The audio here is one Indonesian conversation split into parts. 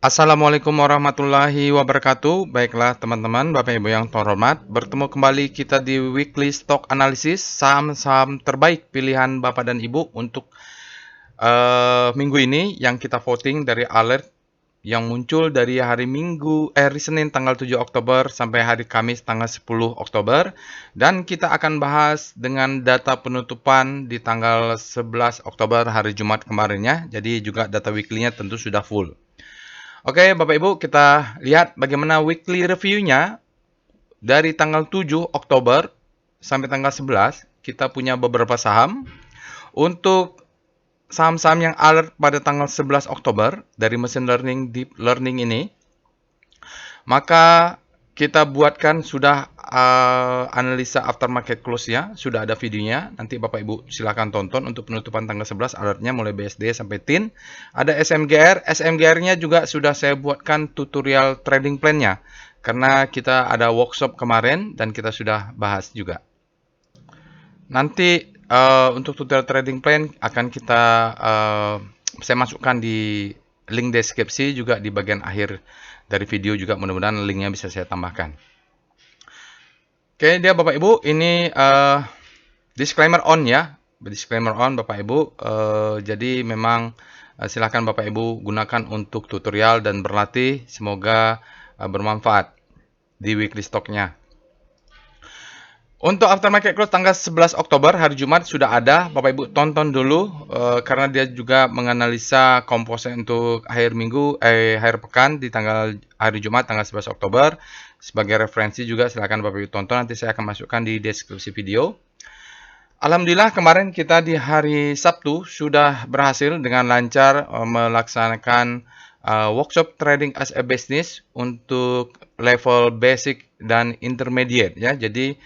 Assalamualaikum warahmatullahi wabarakatuh. Baiklah teman-teman, Bapak Ibu yang terhormat, bertemu kembali kita di Weekly Stock Analysis saham-saham terbaik pilihan Bapak dan Ibu untuk minggu ini yang kita voting dari alert yang muncul dari hari Senin tanggal 7 Oktober sampai hari Kamis tanggal 10 Oktober, dan kita akan bahas dengan data penutupan di tanggal 11 Oktober hari Jumat kemarinnya. Jadi juga data weekly-nya tentu sudah full. Oke, Bapak Ibu, kita lihat bagaimana weekly review-nya dari tanggal 7 Oktober sampai tanggal 11. Kita punya beberapa saham. Untuk saham-saham yang alert pada tanggal 11 Oktober dari mesin learning, deep learning ini, maka kita buatkan sudah analisa aftermarket close-nya, sudah ada videonya. Nanti Bapak Ibu silakan tonton untuk penutupan tanggal 11 alertnya mulai BSD sampai TIN. Ada SMGR, SMGR-nya juga sudah saya buatkan tutorial trading plan-nya. Karena kita ada workshop kemarin dan kita sudah bahas juga. Nanti untuk tutorial trading plan akan saya masukkan di link deskripsi juga di bagian akhir dari video juga, mudah-mudahan linknya bisa saya tambahkan. Oke, dia Bapak Ibu, ini disclaimer on ya. Disclaimer on Bapak Ibu. Jadi memang silakan Bapak Ibu gunakan untuk tutorial dan berlatih. Semoga bermanfaat di weekly stocknya. Untuk aftermarket close tanggal 11 Oktober hari Jumat sudah ada. Bapak Ibu tonton dulu karena dia juga menganalisa komposen untuk akhir pekan di tanggal hari Jumat tanggal 11 Oktober. Sebagai referensi juga silakan Bapak Ibu tonton, nanti saya akan masukkan di deskripsi video. Alhamdulillah kemarin kita di hari Sabtu sudah berhasil dengan lancar melaksanakan workshop trading as a business untuk level basic dan intermediate ya. Jadi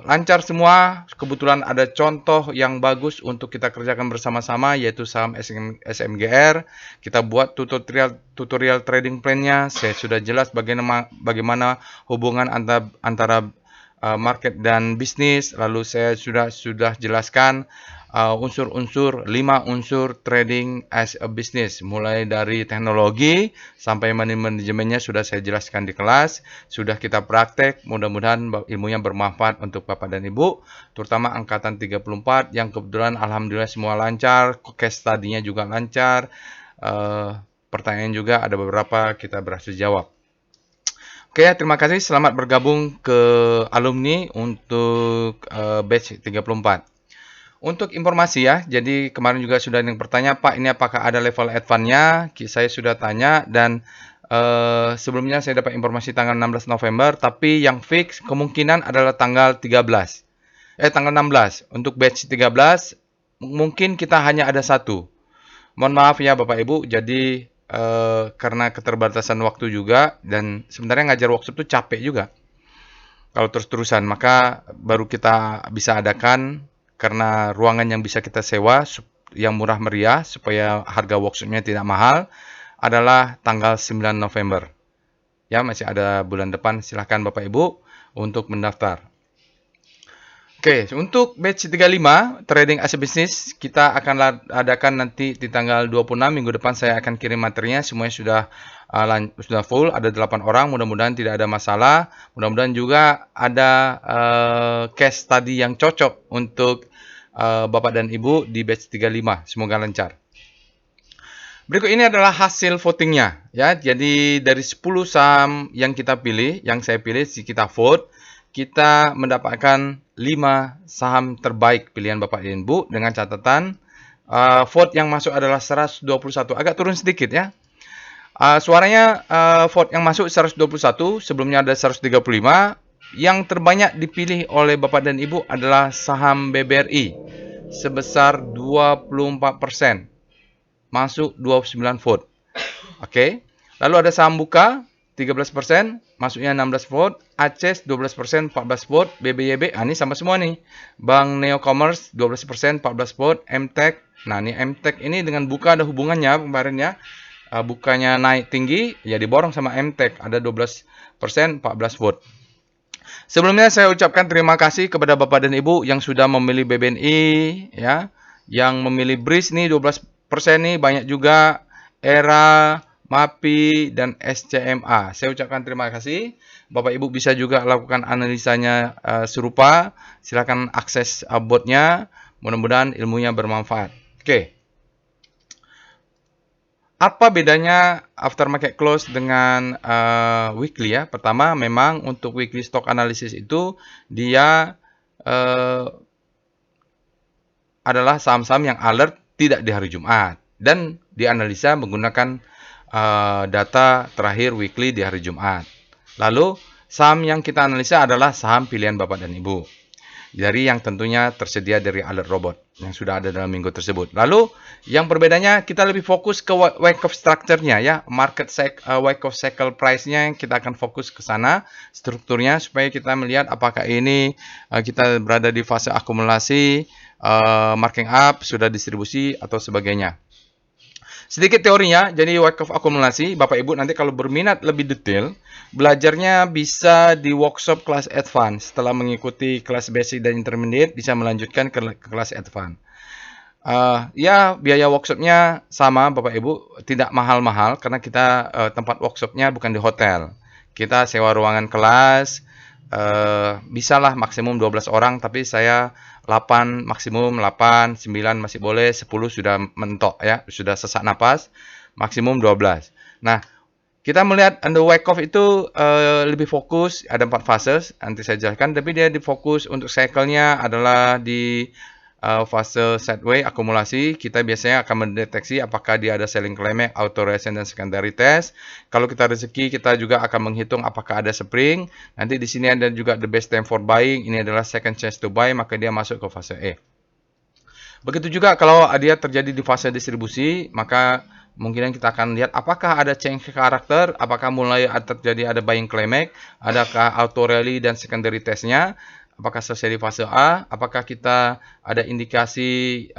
lancar semua. Kebetulan ada contoh yang bagus untuk kita kerjakan bersama-sama, yaitu saham SMGR. Kita buat tutorial trading plan-nya. Saya sudah jelas bagaimana hubungan antara market dan bisnis. Lalu saya sudah jelaskan unsur-unsur 5 unsur trading as a business, mulai dari teknologi sampai money manajemennya sudah saya jelaskan di kelas, sudah kita praktek. Mudah-mudahan ilmunya bermanfaat untuk Bapak dan Ibu, terutama angkatan 34 yang kebetulan alhamdulillah semua lancar, case study-nya juga lancar, pertanyaan juga ada beberapa kita berhasil jawab. Oke, terima kasih, selamat bergabung ke alumni untuk batch 34. Untuk informasi ya, jadi kemarin juga sudah ada yang bertanya, Pak, ini apakah ada level advance-nya? Saya sudah tanya dan sebelumnya saya dapat informasi tanggal 16 November, tapi yang fix kemungkinan adalah tanggal 16. Untuk batch 13 mungkin kita hanya ada satu. Mohon maaf ya Bapak Ibu, jadi karena keterbatasan waktu juga, dan sebenarnya ngajar workshop itu capek juga. Kalau terus-terusan, maka baru kita bisa adakan karena ruangan yang bisa kita sewa yang murah meriah supaya harga workshopnya tidak mahal adalah tanggal 9 November. Ya, masih ada bulan depan. Silahkan Bapak Ibu untuk mendaftar. Oke, untuk batch 35 trading as a business kita akan adakan nanti di tanggal 26 minggu depan. Saya akan kirim materinya, semuanya sudah full, ada 8 orang, mudah-mudahan tidak ada masalah. Mudah-mudahan juga ada case study yang cocok untuk Bapak dan Ibu di batch 35. Semoga lancar. Berikut ini adalah hasil votingnya ya. Jadi dari 10 saham yang kita pilih, yang saya pilih, kita vote, kita mendapatkan 5 saham terbaik pilihan Bapak dan Ibu dengan catatan vote yang masuk adalah 121. Agak turun sedikit ya. Suaranya vote yang masuk 121, sebelumnya ada 135. Yang terbanyak dipilih oleh Bapak dan Ibu adalah saham BBRI sebesar 24%. Masuk 29 vote. Oke. Lalu ada saham Buka 13%, masuknya 16 vote, Aces 12%, 14 vote, BBYB, ini sama semua nih. Bank Neo Commerce 12%, 14 vote, MTech. Nah, ini MTech ini dengan Buka ada hubungannya kemarin ya. Bukanya naik tinggi, ya diborong sama MTech, ada 12%, 14 vote. Sebelumnya saya ucapkan terima kasih kepada Bapak dan Ibu yang sudah memilih BBNI ya. Yang memilih BRIS nih 12% nih banyak juga. Era, MAPI, dan SCMA. Saya ucapkan terima kasih. Bapak Ibu bisa juga lakukan analisanya serupa. Silakan akses botnya. Mudah-mudahan ilmunya bermanfaat. Oke. Apa bedanya aftermarket close dengan weekly ya? Pertama, memang untuk weekly stock analysis itu dia adalah saham-saham yang alert tidak di hari Jumat dan dianalisa menggunakan data terakhir weekly di hari Jumat. Lalu, saham yang kita analisa adalah saham pilihan Bapak dan Ibu. Dari yang tentunya tersedia dari alert robot yang sudah ada dalam minggu tersebut. Lalu yang perbedaannya kita lebih fokus ke wake of structure-nya ya, wake of cycle price-nya kita akan fokus ke sana, strukturnya supaya kita melihat apakah ini kita berada di fase akumulasi, marking up, sudah distribusi atau sebagainya. Sedikit teorinya, jadi wake of akumulasi, Bapak Ibu nanti kalau berminat lebih detail, belajarnya bisa di workshop kelas advance. Setelah mengikuti kelas basic dan intermediate, bisa melanjutkan ke kelas advance. Ya, biaya workshopnya sama Bapak Ibu, tidak mahal-mahal karena kita tempat workshopnya bukan di hotel. Kita sewa ruangan kelas, bisalah maksimum 12 orang, tapi saya 8 maksimum, 8, 9 masih boleh, 10 sudah mentok ya, sudah sesak napas, maksimum 12. Nah, kita melihat under wake off itu lebih fokus, ada 4 fase, nanti saya jelaskan, tapi dia difokus untuk cycle-nya adalah di fase sideway akumulasi. Kita biasanya akan mendeteksi apakah dia ada selling climax, auto resistance dan secondary test. Kalau kita rezeki, kita juga akan menghitung apakah ada spring. Nanti di sini ada juga the best time for buying. Ini adalah second chance to buy, maka dia masuk ke fase E. Begitu juga kalau dia terjadi di fase distribusi, maka mungkin kita akan lihat apakah ada change karakter, apakah mulai terjadi ada buying climax, adakah auto rally dan secondary testnya. Apakah selesai di fase A? Apakah kita ada indikasi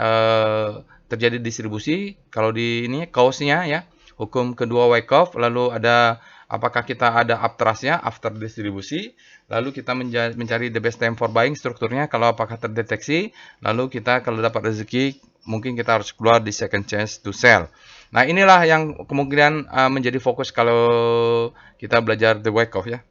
terjadi distribusi? Kalau di ini cause-nya ya, hukum kedua wake off, lalu ada apakah kita ada uptrust-nya after distribusi? Lalu kita mencari the best time for buying strukturnya kalau apakah terdeteksi, lalu kita kalau dapat rezeki mungkin kita harus keluar di second chance to sell. Nah, inilah yang kemungkinan menjadi fokus kalau kita belajar the wake off ya.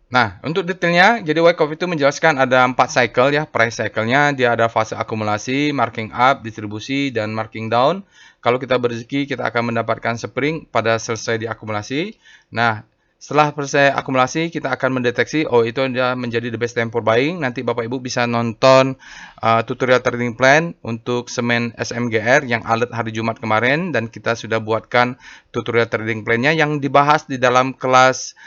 Nah, untuk detailnya, jadi wake off itu menjelaskan ada 4 cycle ya, price cycle-nya. Dia ada fase akumulasi, marking up, distribusi, dan marking down. Kalau kita berzeki, kita akan mendapatkan spring pada selesai diakumulasi. Nah, setelah selesai akumulasi, kita akan mendeteksi, oh itu dia menjadi the best time for buying. Nanti Bapak Ibu bisa nonton tutorial trading plan untuk semen SMGR yang alert hari Jumat kemarin. Dan kita sudah buatkan tutorial trading plan-nya yang dibahas di dalam kelas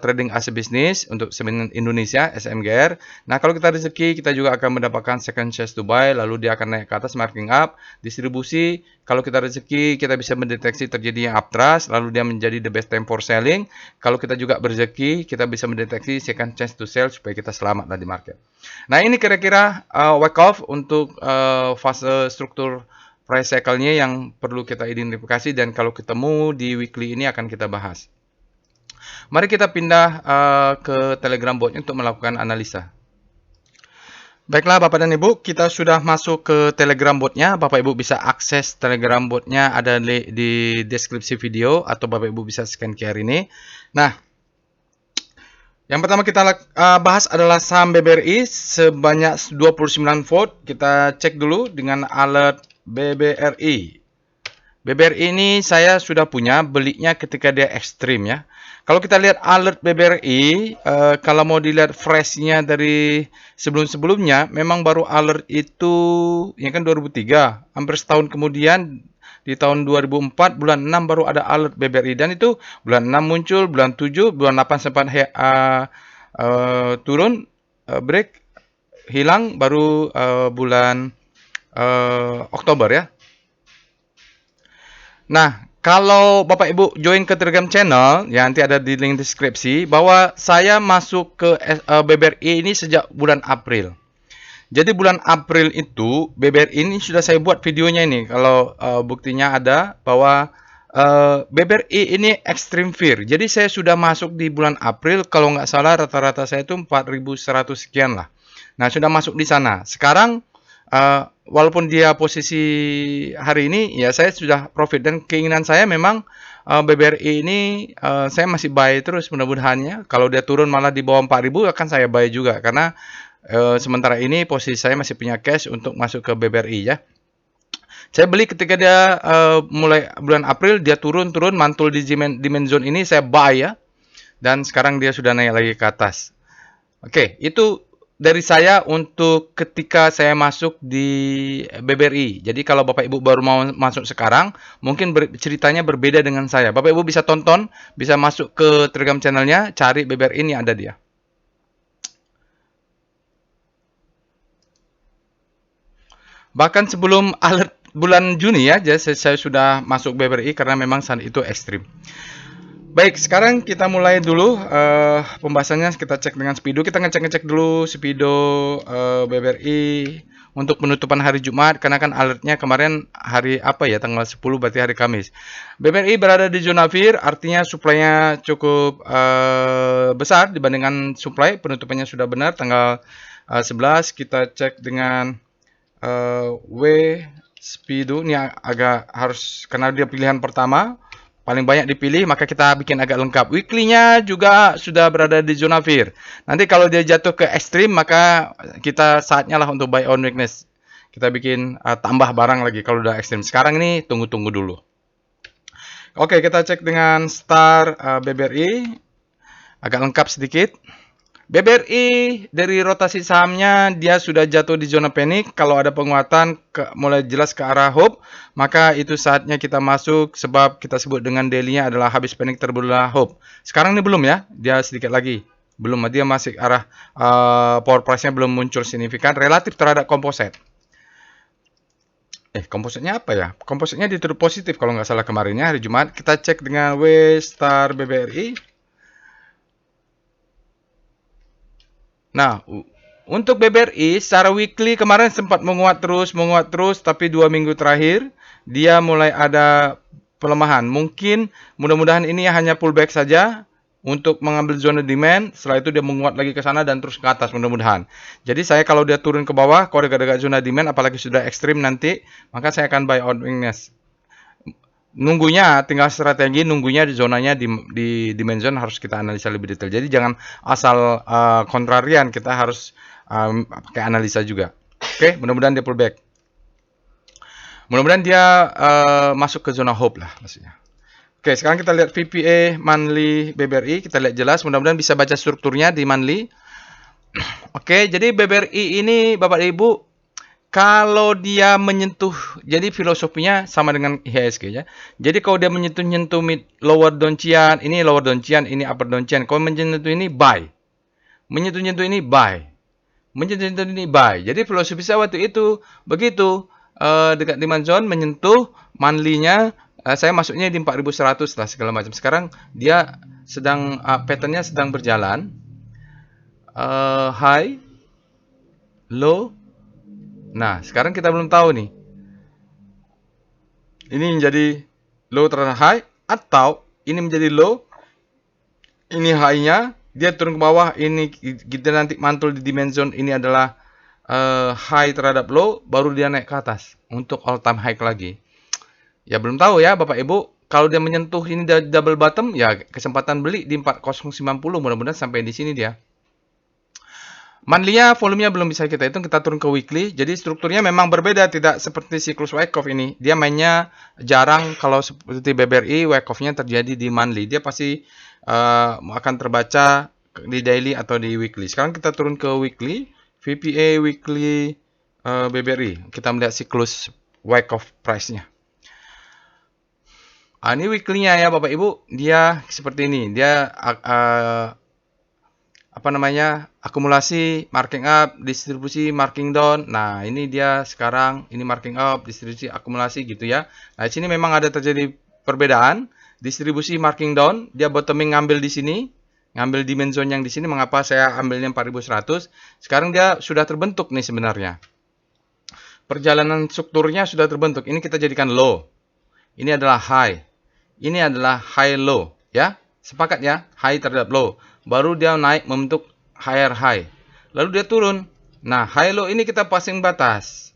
trading as a business untuk semen Indonesia SMGR. Nah, kalau kita rezeki, kita juga akan mendapatkan second chance to buy. Lalu dia akan naik ke atas, marking up, distribusi. Kalau kita rezeki, kita bisa mendeteksi terjadinya uptrust, lalu dia menjadi the best time for selling. Kalau kita juga berzeki, kita bisa mendeteksi second chance to sell supaya kita selamat di market. Nah, ini kira-kira wake off untuk fase struktur price cycle-nya yang perlu kita identifikasi dan kalau ketemu di weekly ini akan kita bahas. Mari kita pindah ke Telegram bot untuk melakukan analisa. Baiklah Bapak dan Ibu, kita sudah masuk ke Telegram botnya. Bapak Ibu bisa akses Telegram botnya ada di deskripsi video atau Bapak Ibu bisa scan QR ini. Nah, yang pertama kita bahas adalah saham BBRI sebanyak 29 vote. Kita cek dulu dengan alert BBRI. BBRI ini saya sudah punya, belinya ketika dia ekstrim ya. Kalau kita lihat alert BBRI, kalau mau dilihat freshnya dari sebelum-sebelumnya, memang baru alert itu, ya kan 2003, hampir setahun kemudian, di tahun 2004, bulan 6 baru ada alert BBRI. Dan itu bulan 6 muncul, bulan 7, bulan 8 sempat turun, break, hilang, baru bulan Oktober ya. Nah, kalau Bapak Ibu join ke Telegram channel, ya nanti ada di link deskripsi, bahwa saya masuk ke BBRI ini sejak bulan April. Jadi bulan April itu, BBRI ini sudah saya buat videonya ini. Kalau buktinya ada bahwa BBRI ini extreme fear. Jadi saya sudah masuk di bulan April, kalau nggak salah rata-rata saya itu 4.100 sekian lah. Nah, sudah masuk di sana. Sekarang, walaupun dia posisi hari ini, ya saya sudah profit dan keinginan saya memang BBRI ini saya masih buy terus mudah-mudahannya. Kalau dia turun malah di bawah 4.000 akan saya buy juga karena sementara ini posisi saya masih punya cash untuk masuk ke BBRI ya. Saya beli ketika dia mulai bulan April dia turun mantul di demand zone ini saya buy ya. Dan sekarang dia sudah naik lagi ke atas. Oke, itu dari saya untuk ketika saya masuk di BBRI. Jadi kalau Bapak Ibu baru mau masuk sekarang, mungkin ceritanya berbeda dengan saya. Bapak Ibu bisa tonton, bisa masuk ke Telegram channelnya, cari BBRI ini ada dia. Bahkan sebelum alert bulan Juni ya, jadi saya sudah masuk BBRI karena memang saat itu ekstrim. Baik, sekarang kita mulai dulu pembahasannya. Kita cek dengan Speedo. Kita ngecek dulu Speedo BBRI untuk penutupan hari Jumat. Karena kan alertnya kemarin hari apa ya, tanggal 10 berarti hari Kamis. BBRI berada di zona fear, artinya supply-nya cukup besar dibandingkan supply. Penutupannya sudah benar tanggal 11. Kita cek dengan W Speedo. Ini agak harus, karena dia pilihan pertama paling banyak dipilih, maka kita bikin agak lengkap. Weekly-nya juga sudah berada di zona fear. Nanti kalau dia jatuh ke ekstrim, maka kita saatnya lah untuk buy on weakness. Kita bikin tambah barang lagi kalau udah ekstrim. Sekarang ini tunggu-tunggu dulu. Oke, kita cek dengan star BBRI. Agak lengkap sedikit. BBRI dari rotasi sahamnya dia sudah jatuh di zona panik. Kalau ada penguatan mulai jelas ke arah hope, maka itu saatnya kita masuk sebab kita sebut dengan daily-nya adalah habis panik terbelah hope. Sekarang ini belum ya, dia sedikit lagi. Belum, dia masih arah power price-nya belum muncul signifikan relatif terhadap komposit. Kompositnya apa ya? Kompositnya ditutup positif kalau nggak salah kemarinnya hari Jumat. Kita cek dengan W star BBRI. Nah, untuk BBRI secara weekly kemarin sempat menguat terus, tapi 2 minggu terakhir dia mulai ada pelemahan. Mungkin mudah-mudahan ini hanya pullback saja untuk mengambil zona demand. Setelah itu dia menguat lagi ke sana dan terus ke atas mudah-mudahan. Jadi saya kalau dia turun ke bawah, kalau dekat-dekat zona demand, apalagi sudah ekstrim nanti, maka saya akan buy on weakness. Nunggunya tinggal strategi, nunggunya di zonanya di demand zone harus kita analisa lebih detail. Jadi jangan asal kontrarian, kita harus pakai analisa juga. Oke, mudah-mudahan dia pullback. Mudah-mudahan dia masuk ke zona hope lah maksudnya. Oke, sekarang kita lihat VPA monthly BBRI, kita lihat jelas, mudah-mudahan bisa baca strukturnya di monthly. Oke, jadi BBRI ini Bapak Ibu kalau dia menyentuh, jadi filosofinya sama dengan IHSG ya. Jadi kalau dia menyentuh lower downchian, ini lower downchian, ini upper downchian. Kalau menyentuh ini buy, menyentuh ini buy, menyentuh ini buy. Jadi filosofi saya waktu itu begitu dekat demand zone menyentuh monthly-nya, saya masuknya di 4.100 lah segala macam. Sekarang dia sedang pattern-nya sedang berjalan, high, low. Nah, sekarang kita belum tahu nih. Ini menjadi low terhadap high atau ini menjadi low. Ini high-nya, dia turun ke bawah, ini kita nanti mantul di demand zone, ini adalah high terhadap low, baru dia naik ke atas untuk all time high lagi. Ya belum tahu ya Bapak Ibu. Kalau dia menyentuh ini double bottom, ya kesempatan beli di 4090, mudah-mudahan sampai di sini dia. Monthly-nya volumenya belum bisa kita hitung, kita turun ke weekly. Jadi strukturnya memang berbeda, tidak seperti siklus Wyckoff ini. Dia mainnya jarang kalau seperti BBRI, Wyckoff-nya terjadi di monthly. Dia pasti akan terbaca di daily atau di weekly. Sekarang kita turun ke weekly, VPA weekly BBRI. Kita melihat siklus Wyckoff price-nya. Ini weekly-nya ya Bapak Ibu, dia seperti ini. Dia akumulasi, marking up, distribusi, marking down. Nah, ini dia sekarang, ini marking up, distribusi, akumulasi gitu ya. Nah, di sini memang ada terjadi perbedaan. Distribusi, marking down, dia bottoming ngambil di sini, ngambil demand zone yang di sini. Mengapa saya ambilnya 4100? Sekarang dia sudah terbentuk nih sebenarnya. Perjalanan strukturnya sudah terbentuk. Ini kita jadikan low. Ini adalah high. Ini adalah high low, ya. Sepakat ya, high terhadap low. Baru dia naik membentuk higher high. Lalu dia turun. Nah, high low ini kita passing batas.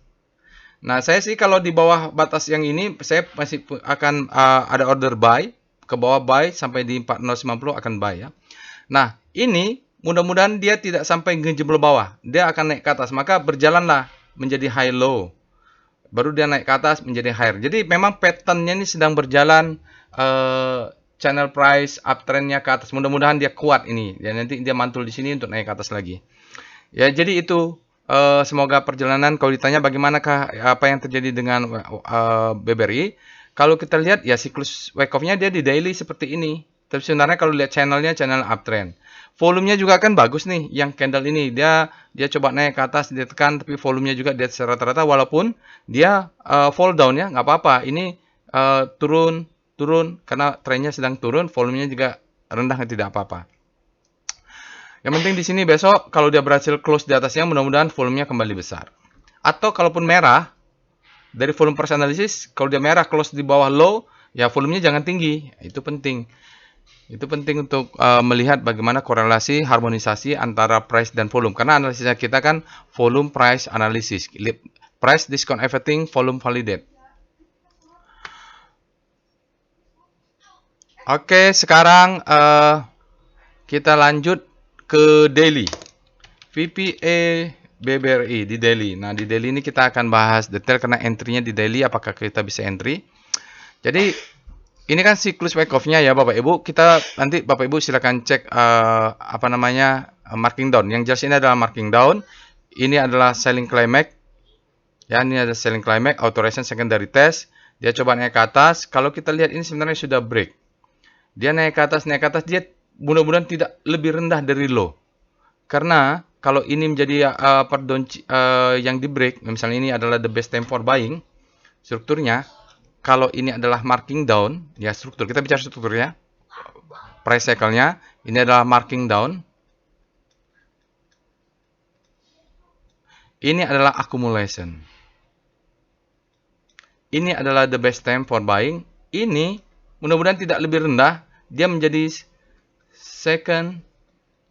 Nah, saya sih kalau di bawah batas yang ini, saya masih akan ada order buy, ke bawah buy sampai di 4090 akan buy ya. Nah, ini mudah-mudahan dia tidak sampai ngejebol bawah. Dia akan naik ke atas, maka berjalanlah menjadi high low. Baru dia naik ke atas menjadi higher. Jadi memang patternnya ini sedang berjalan channel price uptrendnya ke atas. Mudah-mudahan dia kuat ini. Ya, nanti dia mantul di sini untuk naik ke atas lagi. Ya, jadi itu semoga perjalanan. Kalau ditanya bagaimanakah apa yang terjadi dengan BBRI, kalau kita lihat ya siklus wake off-nya dia di daily seperti ini. Tapi sebenarnya kalau lihat channelnya channel uptrend. Volumenya juga kan bagus nih yang candle ini. Dia coba naik ke atas, dia tekan tapi volumenya juga dia rata-rata walaupun dia fall down ya, nggak apa-apa. Ini turun karena trennya sedang turun, volumenya juga rendah tidak apa-apa. Yang penting di sini besok kalau dia berhasil close di atasnya, mudah-mudahan volumenya kembali besar. Atau kalaupun merah, dari volume price analysis, kalau dia merah close di bawah low, ya volumenya jangan tinggi. Itu penting. Itu penting untuk melihat bagaimana korelasi harmonisasi antara price dan volume. Karena analisisnya kita kan volume price analysis. Price discount everything, volume validate. Oke, sekarang kita lanjut ke daily. VPA BBRI di daily. Nah, di daily ini kita akan bahas detail karena entry-nya di daily apakah kita bisa entry. Jadi ini kan siklus wake off-nya ya Bapak Ibu. Kita nanti Bapak Ibu silakan cek marking down. Yang jelas ini adalah marking down. Ini adalah selling climax. Ya, ini ada selling climax, authorization secondary test. Dia coba naik ke atas. Kalau kita lihat ini sebenarnya sudah break. Dia naik ke atas, dia mudah-mudahan tidak lebih rendah dari low. Karena kalau ini menjadi yang di break, misalnya ini adalah the best time for buying, strukturnya, kalau ini adalah marking down, ya struktur, kita bicara strukturnya, price cycle-nya, ini adalah marking down, ini adalah accumulation. Ini adalah the best time for buying, ini mudah-mudahan tidak lebih rendah, dia menjadi second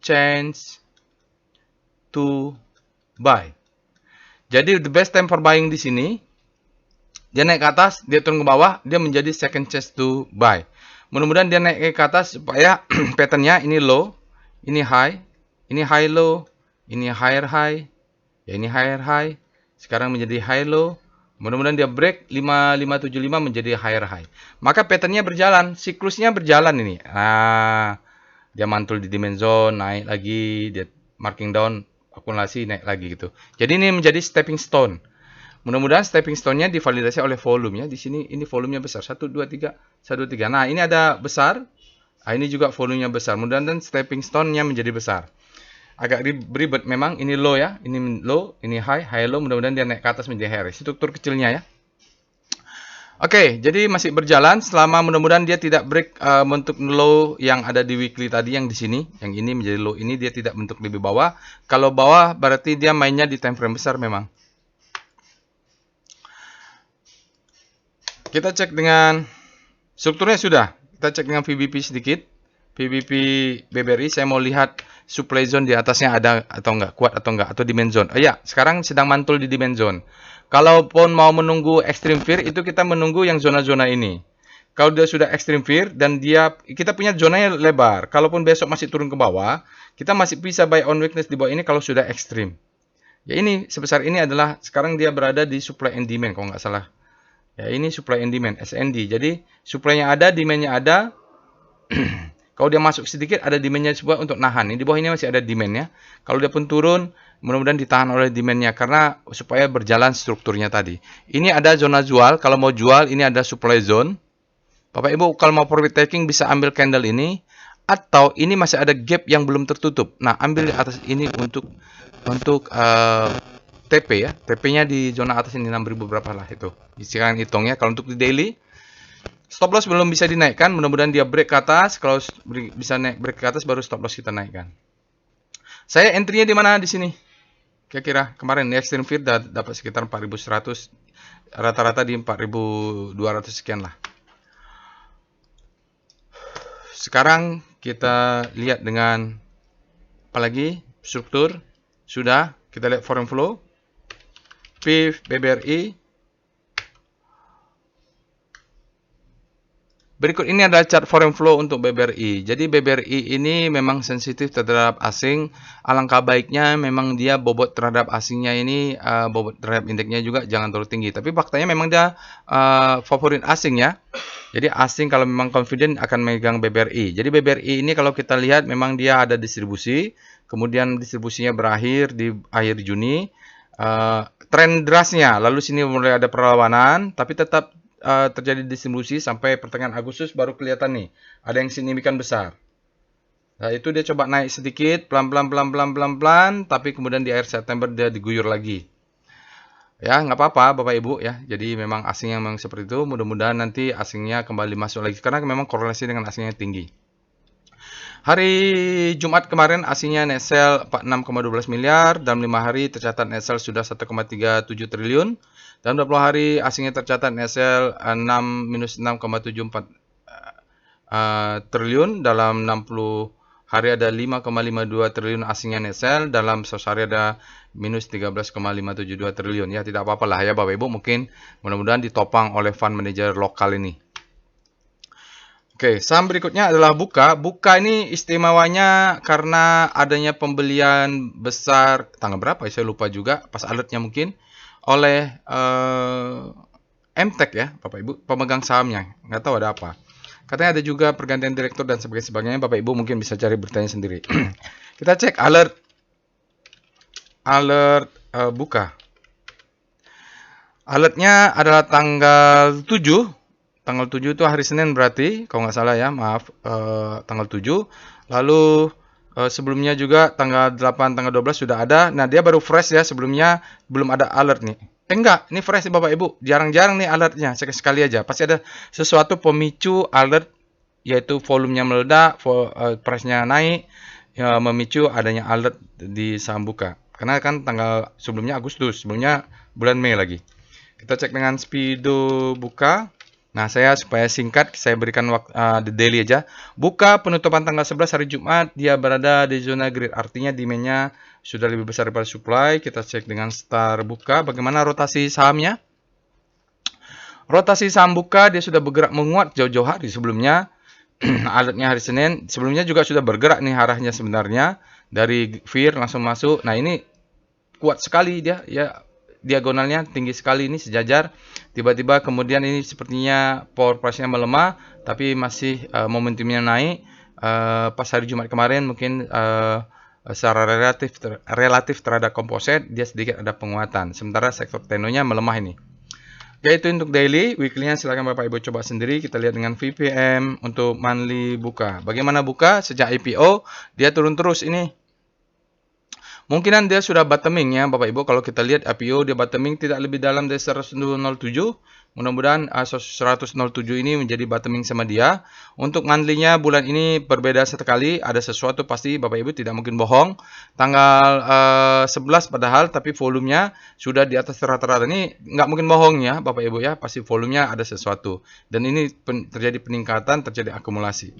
chance to buy. Jadi the best time for buying di sini, dia naik ke atas, dia turun ke bawah, dia menjadi second chance to buy. Mudah-mudahan dia naik ke atas supaya patternnya ini low, ini high low, ini higher high, ya ini higher high, sekarang menjadi high low. Mudah-mudahan dia break 5575 menjadi higher high. Maka patternnya berjalan, siklusnya berjalan ini. Nah, dia mantul di demand zone, naik lagi, dia marking down, akumulasi naik lagi gitu. Jadi ini menjadi stepping stone. Mudah-mudahan stepping stone-nya divalidasi oleh volume ya. Di sini ini volumenya besar. 1 2 3 1 2 3. Nah, ini ada besar. Nah, ini juga volumenya besar. Mudah-mudahan stepping stone-nya menjadi besar. Agak ribet memang, ini low ya. Ini low, ini high low. Mudah-mudahan dia naik ke atas menjadi high. Struktur kecilnya ya. Oke, jadi masih berjalan selama mudah-mudahan dia tidak break bentuk low yang ada di weekly tadi yang di sini, yang ini menjadi low ini dia tidak bentuk lebih bawah. Kalau bawah berarti dia mainnya di time frame besar memang. Kita cek dengan strukturnya sudah. Kita cek dengan VBP sedikit. VBP BBRI saya mau lihat supply zone di atasnya ada atau enggak, kuat atau enggak, atau demand zone. Oh ya, sekarang sedang mantul di demand zone. Kalaupun mau menunggu extreme fear, itu kita menunggu yang zona-zona ini. Kalau dia sudah extreme fear dan kita punya zonanya lebar. Kalaupun besok masih turun ke bawah, kita masih bisa buy on weakness di bawah ini kalau sudah extreme. Ya ini sebesar ini adalah sekarang dia berada di supply and demand kalau nggak salah. Ya ini supply and demand SND. Jadi supply-nya ada, demand-nya ada. Kalau dia masuk sedikit ada demand-nya sebuah untuk nahan. Di bawah ini masih ada demand-nya. Kalau dia pun turun, mudah-mudahan ditahan oleh demand-nya karena supaya berjalan strukturnya tadi. Ini ada zona jual. Kalau mau jual, ini ada supply zone. Bapak Ibu kalau mau profit taking bisa ambil candle ini atau ini masih ada gap yang belum tertutup. Nah, ambil di atas ini untuk TP ya. TP-nya di zona atas ini 6000 berapa lah itu. Silakan hitung ya. Kalau untuk di daily stop loss belum bisa dinaikkan, mudah-mudahan dia break ke atas. Kalau bisa naik break ke atas baru stop loss kita naikkan. Saya entry-nya di mana di sini? Kira-kira kemarin extreme fear dapat sekitar 4100, rata-rata di 4200 sekian lah. Sekarang kita lihat dengan apalagi struktur sudah kita lihat foreign flow, PIF, BBRI, Berikut ini adalah chart foreign flow untuk BBRI. Jadi BBRI ini memang sensitif terhadap asing. Alangkah baiknya memang dia bobot terhadap asingnya ini, bobot terhadap indeksnya juga jangan terlalu tinggi. Tapi faktanya memang dia favorit asing ya. Jadi asing kalau memang confident akan megang BBRI. Jadi BBRI ini kalau kita lihat memang dia ada distribusi. Kemudian distribusinya berakhir di akhir Juni. Tren derasnya, lalu sini mulai ada perlawanan, tapi tetap terjadi distribusi sampai pertengahan Agustus baru kelihatan nih ada yang signifikan besar. Nah, itu dia coba naik sedikit pelan-pelan, tapi kemudian di akhir September dia diguyur lagi. Ya, nggak apa-apa Bapak Ibu ya. Jadi memang asingnya memang seperti itu. Mudah-mudahan nanti asingnya kembali masuk lagi karena memang korelasi dengan asingnya tinggi. Hari Jumat kemarin asingnya net sell 46,12 miliar, dalam 5 hari tercatat net sell sudah 1,37 triliun. Dalam 20 hari asingnya tercatat net sell minus 6,74 triliun, dalam 60 hari ada 5,52 triliun asingnya net sell, dalam 100 hari ada minus 13,572 triliun. Ya tidak apa-apa lah ya Bapak Ibu, mungkin mudah-mudahan ditopang oleh fund manager lokal ini. Oke, saham berikutnya adalah Buka. Buka ini istimewanya karena adanya pembelian besar, tanggal berapa ya saya lupa juga, pas alertnya mungkin, oleh MTEK ya Bapak Ibu, pemegang sahamnya. Nggak tahu ada apa. Katanya ada juga pergantian direktur dan sebagainya. Bapak Ibu mungkin bisa cari beritanya sendiri. Kita cek alert Buka. Alertnya adalah tanggal 7. Tanggal 7 itu hari Senin berarti, kalau nggak salah ya, maaf, tanggal 7. Lalu sebelumnya juga tanggal 8, tanggal 12 sudah ada. Nah, dia baru fresh ya, sebelumnya belum ada alert nih. Enggak, ini fresh nih Bapak Ibu. Jarang-jarang nih alertnya, sekali aja. Pasti ada sesuatu pemicu alert, yaitu volumenya meledak, price-nya naik, ya, memicu adanya alert di saham Buka. Karena kan tanggal sebelumnya Agustus, sebelumnya bulan Mei lagi. Kita cek dengan Speedo Buka. Nah, supaya singkat, saya berikan the daily aja. Buka penutupan tanggal 11 hari Jumat, dia berada di zona grid. Artinya demand-nya sudah lebih besar daripada supply. Kita cek dengan Star Buka. Bagaimana rotasi sahamnya? Rotasi saham Buka, dia sudah bergerak menguat jauh-jauh hari sebelumnya. Alertnya hari Senin. Sebelumnya juga sudah bergerak nih arahnya sebenarnya. Dari fear langsung masuk. Nah, ini kuat sekali dia ya. Diagonalnya tinggi sekali ini sejajar. Tiba-tiba kemudian ini sepertinya power price-nya melemah, tapi masih momentumnya naik. Pas hari Jumat kemarin mungkin secara relatif terhadap komposit dia sedikit ada penguatan. Sementara sektor teknonya melemah ini. Yaitu untuk daily, weekly-nya silakan Bapak Ibu coba sendiri. Kita lihat dengan VPM untuk monthly Buka. Bagaimana Buka sejak IPO dia turun terus ini. Mungkinan dia sudah bottoming ya Bapak Ibu. Kalau kita lihat IPO dia bottoming tidak lebih dalam dari 107. Mudah-mudahan 107 ini menjadi bottoming sama dia. Untuk monthly-nya bulan ini berbeda sekali. Ada sesuatu pasti Bapak Ibu tidak mungkin bohong. Tanggal 11 padahal tapi volumenya sudah di atas rata-rata. Ini nggak mungkin bohong ya Bapak Ibu ya. Pasti volumenya ada sesuatu. Dan ini terjadi peningkatan, terjadi akumulasi.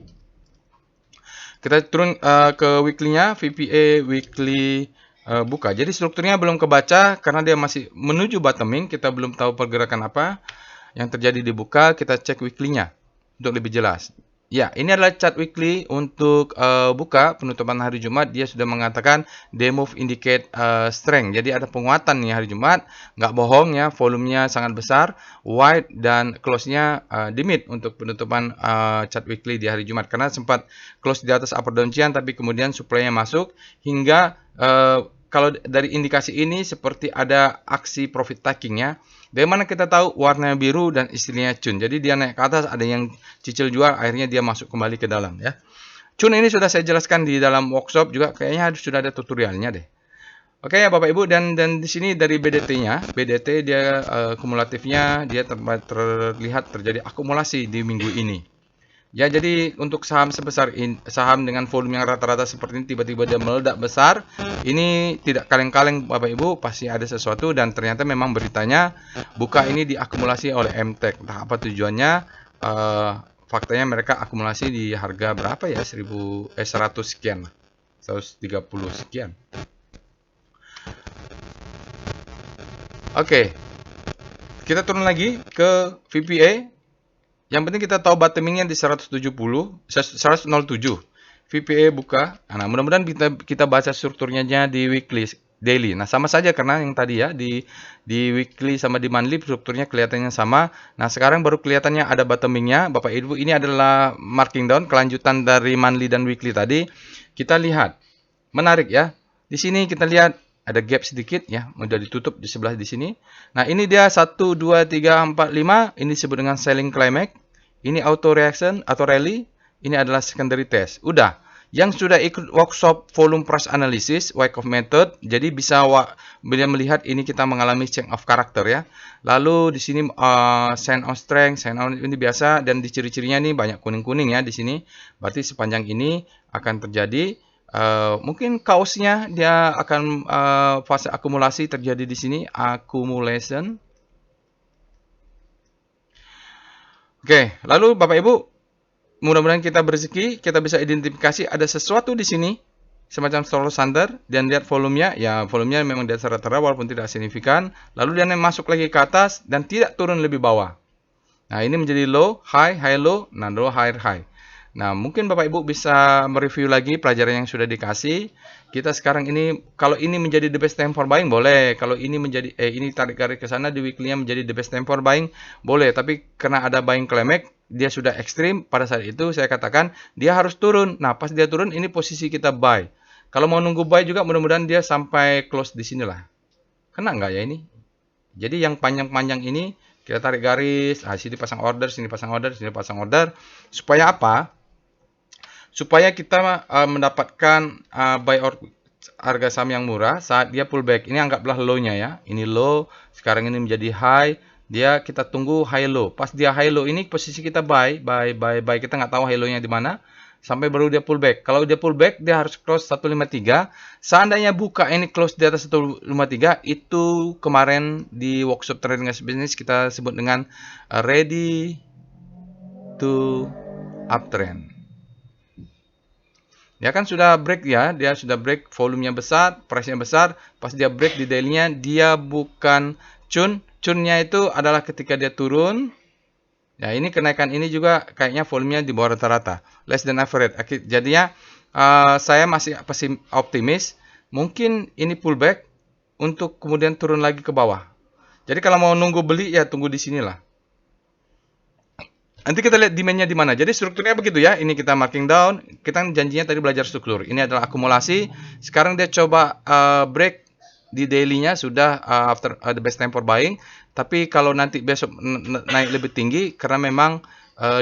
Kita turun ke weekly-nya, VPA weekly Buka. Jadi strukturnya belum kebaca karena dia masih menuju bottoming. Kita belum tahu pergerakan apa yang terjadi di Buka. Kita cek weekly-nya untuk lebih jelas. Ya, ini adalah chart weekly untuk Buka penutupan hari Jumat. Dia sudah mengatakan they move indicate strength. Jadi ada penguatan nih hari Jumat. Nggak bohong ya, volumenya sangat besar, wide dan close-nya di mid untuk penutupan chart weekly di hari Jumat. Karena sempat close di atas upper downtrend tapi kemudian supply-nya masuk hingga kalau dari indikasi ini seperti ada aksi profit taking ya. Dari mana kita tahu warna biru dan istilahnya Cun. Jadi dia naik ke atas, ada yang cicil jual, akhirnya dia masuk kembali ke dalam ya. Cun ini sudah saya jelaskan di dalam workshop juga, kayaknya sudah ada tutorialnya deh. Oke ya Bapak Ibu, dan di sini dari BDT-nya, BDT dia kumulatifnya dia terlihat terjadi akumulasi di minggu ini. Ya, jadi untuk saham sebesar saham dengan volume yang rata-rata seperti ini tiba-tiba dia meledak besar, ini tidak kaleng-kaleng Bapak Ibu, pasti ada sesuatu dan ternyata memang beritanya Buka ini diakumulasi oleh MTEK. Entah apa tujuannya, faktanya mereka akumulasi di harga berapa ya? 100 sekian. 130 sekian. Oke. Kita turun lagi ke VPA. Yang penting kita tahu bottomingnya di 170, 107. VPA buka. Nah, mudah-mudahan kita baca strukturnya di weekly, daily. Nah, sama saja karena yang tadi ya di weekly sama di monthly strukturnya kelihatannya sama. Nah, sekarang baru kelihatannya ada bottomingnya. Bapak Ibu, ini adalah marking down kelanjutan dari monthly dan weekly tadi. Kita lihat. Menarik ya. Di sini kita lihat ada gap sedikit ya, udah ditutup di sebelah di sini. Nah, ini dia 1 2 3 4 5, ini disebut dengan selling climax. Ini auto reaction atau rally, ini adalah secondary test. Udah. Yang sudah ikut workshop volume price analysis, Wyckoff method, jadi bisa bila melihat ini kita mengalami change of character ya. Lalu di sini sign of strength, sign of ini biasa, dan di ciri-cirinya nih banyak kuning-kuning ya di sini. Berarti sepanjang ini akan terjadi mungkin kaosnya dia akan fase akumulasi terjadi di sini, accumulation. Oke, lalu Bapak Ibu, mudah-mudahan kita berzeki, kita bisa identifikasi ada sesuatu di sini, semacam stall sander, dan lihat volumenya, ya volumenya memang di atas rata-rata walaupun tidak signifikan, lalu dia masuk lagi ke atas dan tidak turun lebih bawah. Nah, ini menjadi low, high, high, low, nah low, high, high. Nah, mungkin Bapak Ibu bisa mereview lagi pelajaran yang sudah dikasih. Kita sekarang ini, kalau ini menjadi the best time for buying, boleh. Kalau ini menjadi, ini tarik garis ke sana, di weekly-nya menjadi the best time for buying, boleh. Tapi karena ada buying climax, dia sudah ekstrim, pada saat itu saya katakan, dia harus turun. Nah, pas dia turun, ini posisi kita buy. Kalau mau nunggu buy juga, mudah-mudahan dia sampai close di sinilah. Kena nggak ya ini? Jadi yang panjang-panjang ini, kita tarik garis, sini pasang order, sini pasang order, sini pasang order. Supaya apa? Supaya kita mendapatkan buy harga saham yang murah saat dia pullback. Ini anggaplah low-nya ya. Ini low, sekarang ini menjadi high. Kita tunggu high low. Pas dia high low ini posisi kita buy. Kita nggak tahu high low-nya di mana. Sampai baru dia pullback. Kalau dia pullback, dia harus close 153. Seandainya buka ini close di atas 153, itu kemarin di workshop trading as business kita sebut dengan ready to uptrend. Dia kan sudah break ya, dia sudah break, volumenya besar, price-nya besar. Pas dia break di daily-nya, dia bukan cun. Cunnya itu adalah ketika dia turun. Ya, ini kenaikan ini juga kayaknya volumenya di bawah rata-rata, less than average. Jadinya saya masih optimis, mungkin ini pullback untuk kemudian turun lagi ke bawah. Jadi kalau mau nunggu beli ya tunggu di sinilah. Nanti kita lihat demand-nya di mana. Jadi strukturnya begitu ya. Ini kita marking down. Kita janjinya tadi belajar struktur. Ini adalah akumulasi. Sekarang dia coba break di daily-nya sudah after the best time for buying. Tapi kalau nanti besok naik lebih tinggi karena memang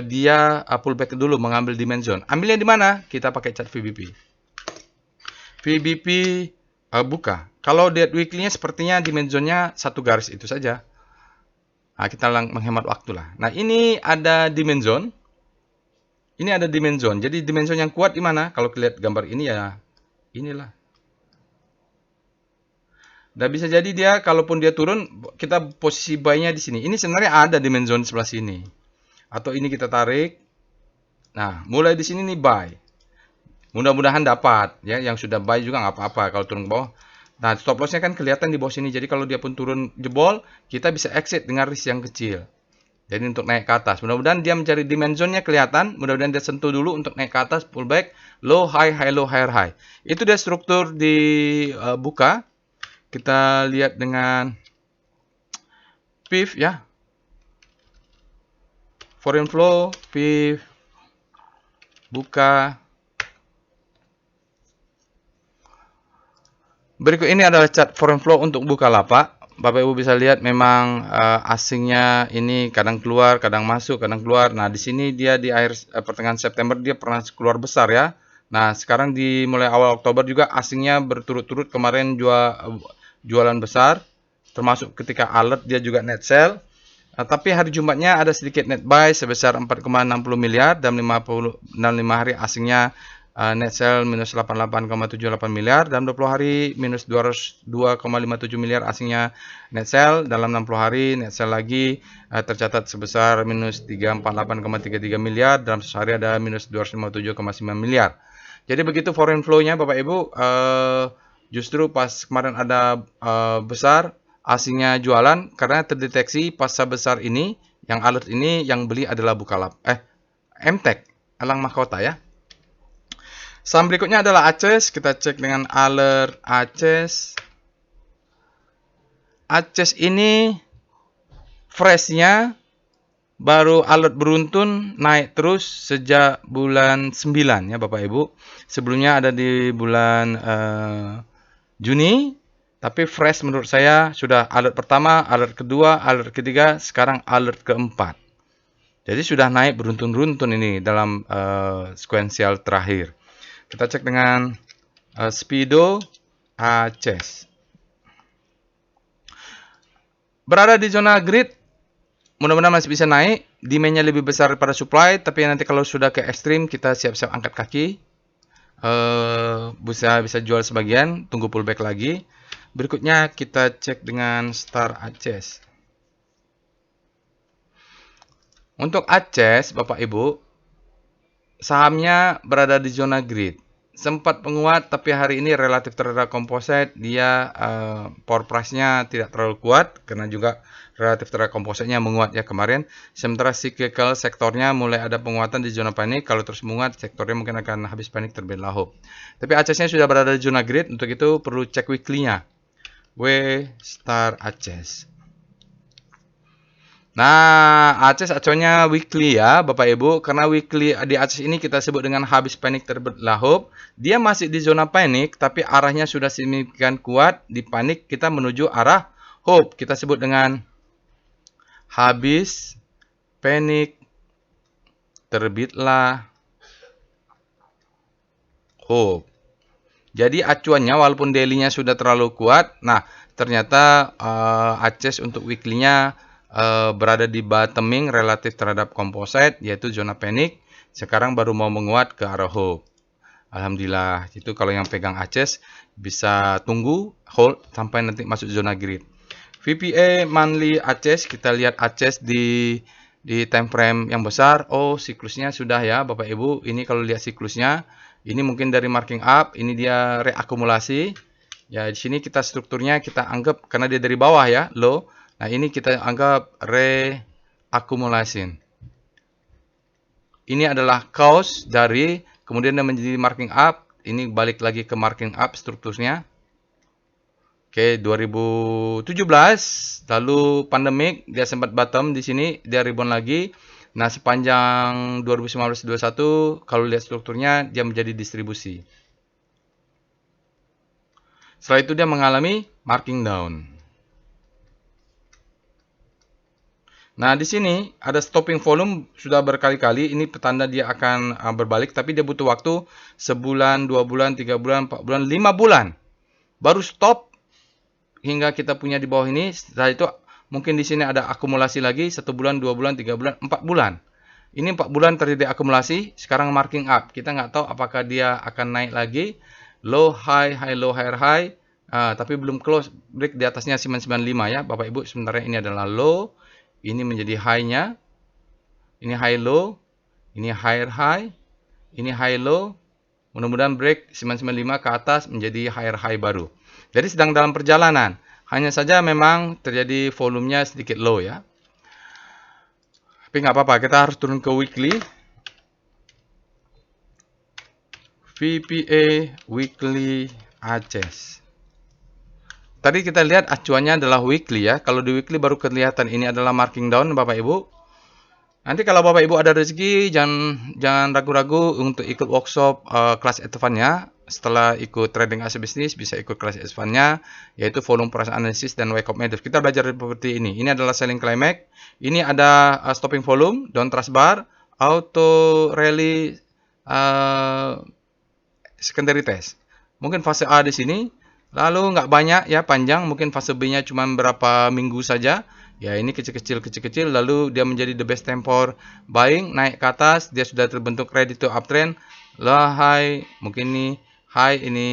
dia pullback dulu mengambil demand zone. Ambilnya di mana? Kita pakai chart VBP. VBP buka. Kalau lihat weekly-nya sepertinya demand zone-nya satu garis itu saja. Nah, kita menghemat waktu lah. Nah, ini ada demand zone. Ini ada demand zone. Jadi demand zone yang kuat di mana? Kalau lihat gambar ini ya inilah. Dan bisa jadi dia kalaupun dia turun, kita posisi buy-nya di sini. Ini sebenarnya ada demand zone sebelah sini. Atau ini kita tarik. Nah, mulai di sini nih buy. Mudah-mudahan dapat ya. Yang sudah buy juga nggak apa-apa kalau turun ke bawah. Nah, stop loss-nya kan kelihatan di bawah sini. Jadi kalau dia pun turun jebol, kita bisa exit dengan risk yang kecil. Jadi untuk naik ke atas. Mudah-mudahan dia mencari demand zone-nya kelihatan. Mudah-mudahan dia sentuh dulu untuk naik ke atas, pullback, low, high, high, low, higher, high. Itu dia struktur di buka. Kita lihat dengan PIF ya. Foreign flow, PIF, buka. Berikut ini adalah chart foreign flow untuk Bukalapak. Bapak Ibu bisa lihat memang asingnya ini kadang keluar, kadang masuk, kadang keluar. Nah, di sini dia di akhir pertengahan September dia pernah keluar besar ya. Nah, sekarang di mulai awal Oktober juga asingnya berturut-turut kemarin jualan besar, termasuk ketika alert dia juga net sell. Tapi hari Jumatnya ada sedikit net buy sebesar 4,60 miliar dan 5 hari asingnya net sell minus 88,78 miliar, dalam 20 hari minus 202,57 miliar asingnya net sell, dalam 60 hari net sell lagi tercatat sebesar minus 348,33 miliar, dalam sehari ada minus 257,9 miliar. Jadi begitu foreign flow-nya Bapak Ibu, justru pas kemarin ada besar asingnya jualan karena terdeteksi pasar besar ini Yang alert ini yang beli adalah MTech, Elang Mahkota ya. Saham berikutnya adalah Aces. Kita cek dengan alert Aces. Aces ini freshnya baru alert beruntun naik terus sejak bulan 9 ya Bapak Ibu. Sebelumnya ada di bulan Juni, tapi fresh menurut saya sudah alert pertama, alert kedua, alert ketiga, sekarang alert keempat. Jadi sudah naik beruntun-runtun ini dalam sekuensial terakhir. Kita cek dengan Speedo Aces. Berada di zona grid, mudah-mudahan masih bisa naik. Demand-nya lebih besar daripada supply, tapi nanti kalau sudah ke ekstrim, kita siap-siap angkat kaki. Bisa jual sebagian, tunggu pullback lagi. Berikutnya kita cek dengan Star Aces. Untuk Aces, Bapak Ibu, sahamnya berada di zona grid. Sempat menguat, tapi hari ini relatif terhadap komposit, dia power price-nya tidak terlalu kuat, karena juga relatif terhadap kompositnya menguat ya kemarin. Sementara cyclical sektornya mulai ada penguatan di zona panik, kalau terus menguat, sektornya mungkin akan habis panik terlebih dahulu. Tapi Aces-nya sudah berada di zona grid, untuk itu perlu cek weekly-nya. Star Aces. Nah, Aces acuannya weekly ya, Bapak Ibu. Karena weekly di Aces ini kita sebut dengan habis panik terlahap. Dia masih di zona panik, tapi arahnya sudah signifikan kuat. Di panik kita menuju arah hope. Kita sebut dengan habis panik terbitlah hope. Jadi acuannya walaupun daily-nya sudah terlalu kuat, nah ternyata Aces untuk weekly-nya berada di bottoming relatif terhadap komposit, yaitu zona panik. Sekarang baru mau menguat ke arah hope. Alhamdulillah, itu kalau yang pegang Aces bisa tunggu hold sampai nanti masuk zona grid. VPA monthly Aces, kita lihat Aces di time frame yang besar. Oh, siklusnya sudah ya Bapak Ibu. Ini kalau lihat siklusnya, ini mungkin dari marking up, ini dia reakumulasi. Ya, di sini kita strukturnya kita anggap karena dia dari bawah ya, low. Nah, ini kita anggap reakumulasi. Ini adalah cause dari kemudian dia menjadi marking up. Ini balik lagi ke marking up strukturnya. Oke, 2017 lalu pandemik dia sempat bottom di sini, dia rebound lagi. Nah, sepanjang 2019-21 kalau lihat strukturnya dia menjadi distribusi. Setelah itu dia mengalami marking down. Nah, di sini ada stopping volume sudah berkali-kali. Ini petanda dia akan berbalik, tapi dia butuh waktu sebulan, 2 bulan, 3 bulan, 4 bulan, 5 bulan. Baru stop hingga kita punya di bawah ini. Setelah itu mungkin di sini ada akumulasi lagi 1 bulan, 2 bulan, 3 bulan, 4 bulan. Ini 4 bulan terjadi akumulasi, sekarang marking up. Kita nggak tahu apakah dia akan naik lagi. Low, high, high, low, higher, high. Tapi belum close break di atasnya 995 ya Bapak Ibu. Sebenarnya ini adalah low. Ini menjadi high-nya. Ini high low. Ini higher high. Ini high low. Mudah-mudahan break 995 ke atas menjadi higher high baru. Jadi sedang dalam perjalanan. Hanya saja memang terjadi volumenya sedikit low ya. Tapi nggak apa-apa. Kita harus turun ke weekly. VPA weekly Aces. Tadi kita lihat acuannya adalah weekly ya. Kalau di weekly baru kelihatan ini adalah marking down Bapak Ibu. Nanti kalau Bapak Ibu ada rezeki jangan ragu-ragu untuk ikut workshop kelas advance-nya. Setelah ikut trading aset bisnis bisa ikut kelas advance-nya yaitu volume price analysis dan wake up methods. Kita belajar seperti ini. Ini adalah selling climax. Ini ada stopping volume, down trust bar, auto rally secondary test. Mungkin fase A di sini. Lalu nggak banyak ya panjang, mungkin fase B-nya cuma berapa minggu saja. Ya ini kecil-kecil, lalu dia menjadi the best tempo buying, naik ke atas, dia sudah terbentuk ready to uptrend. Lah high, mungkin ini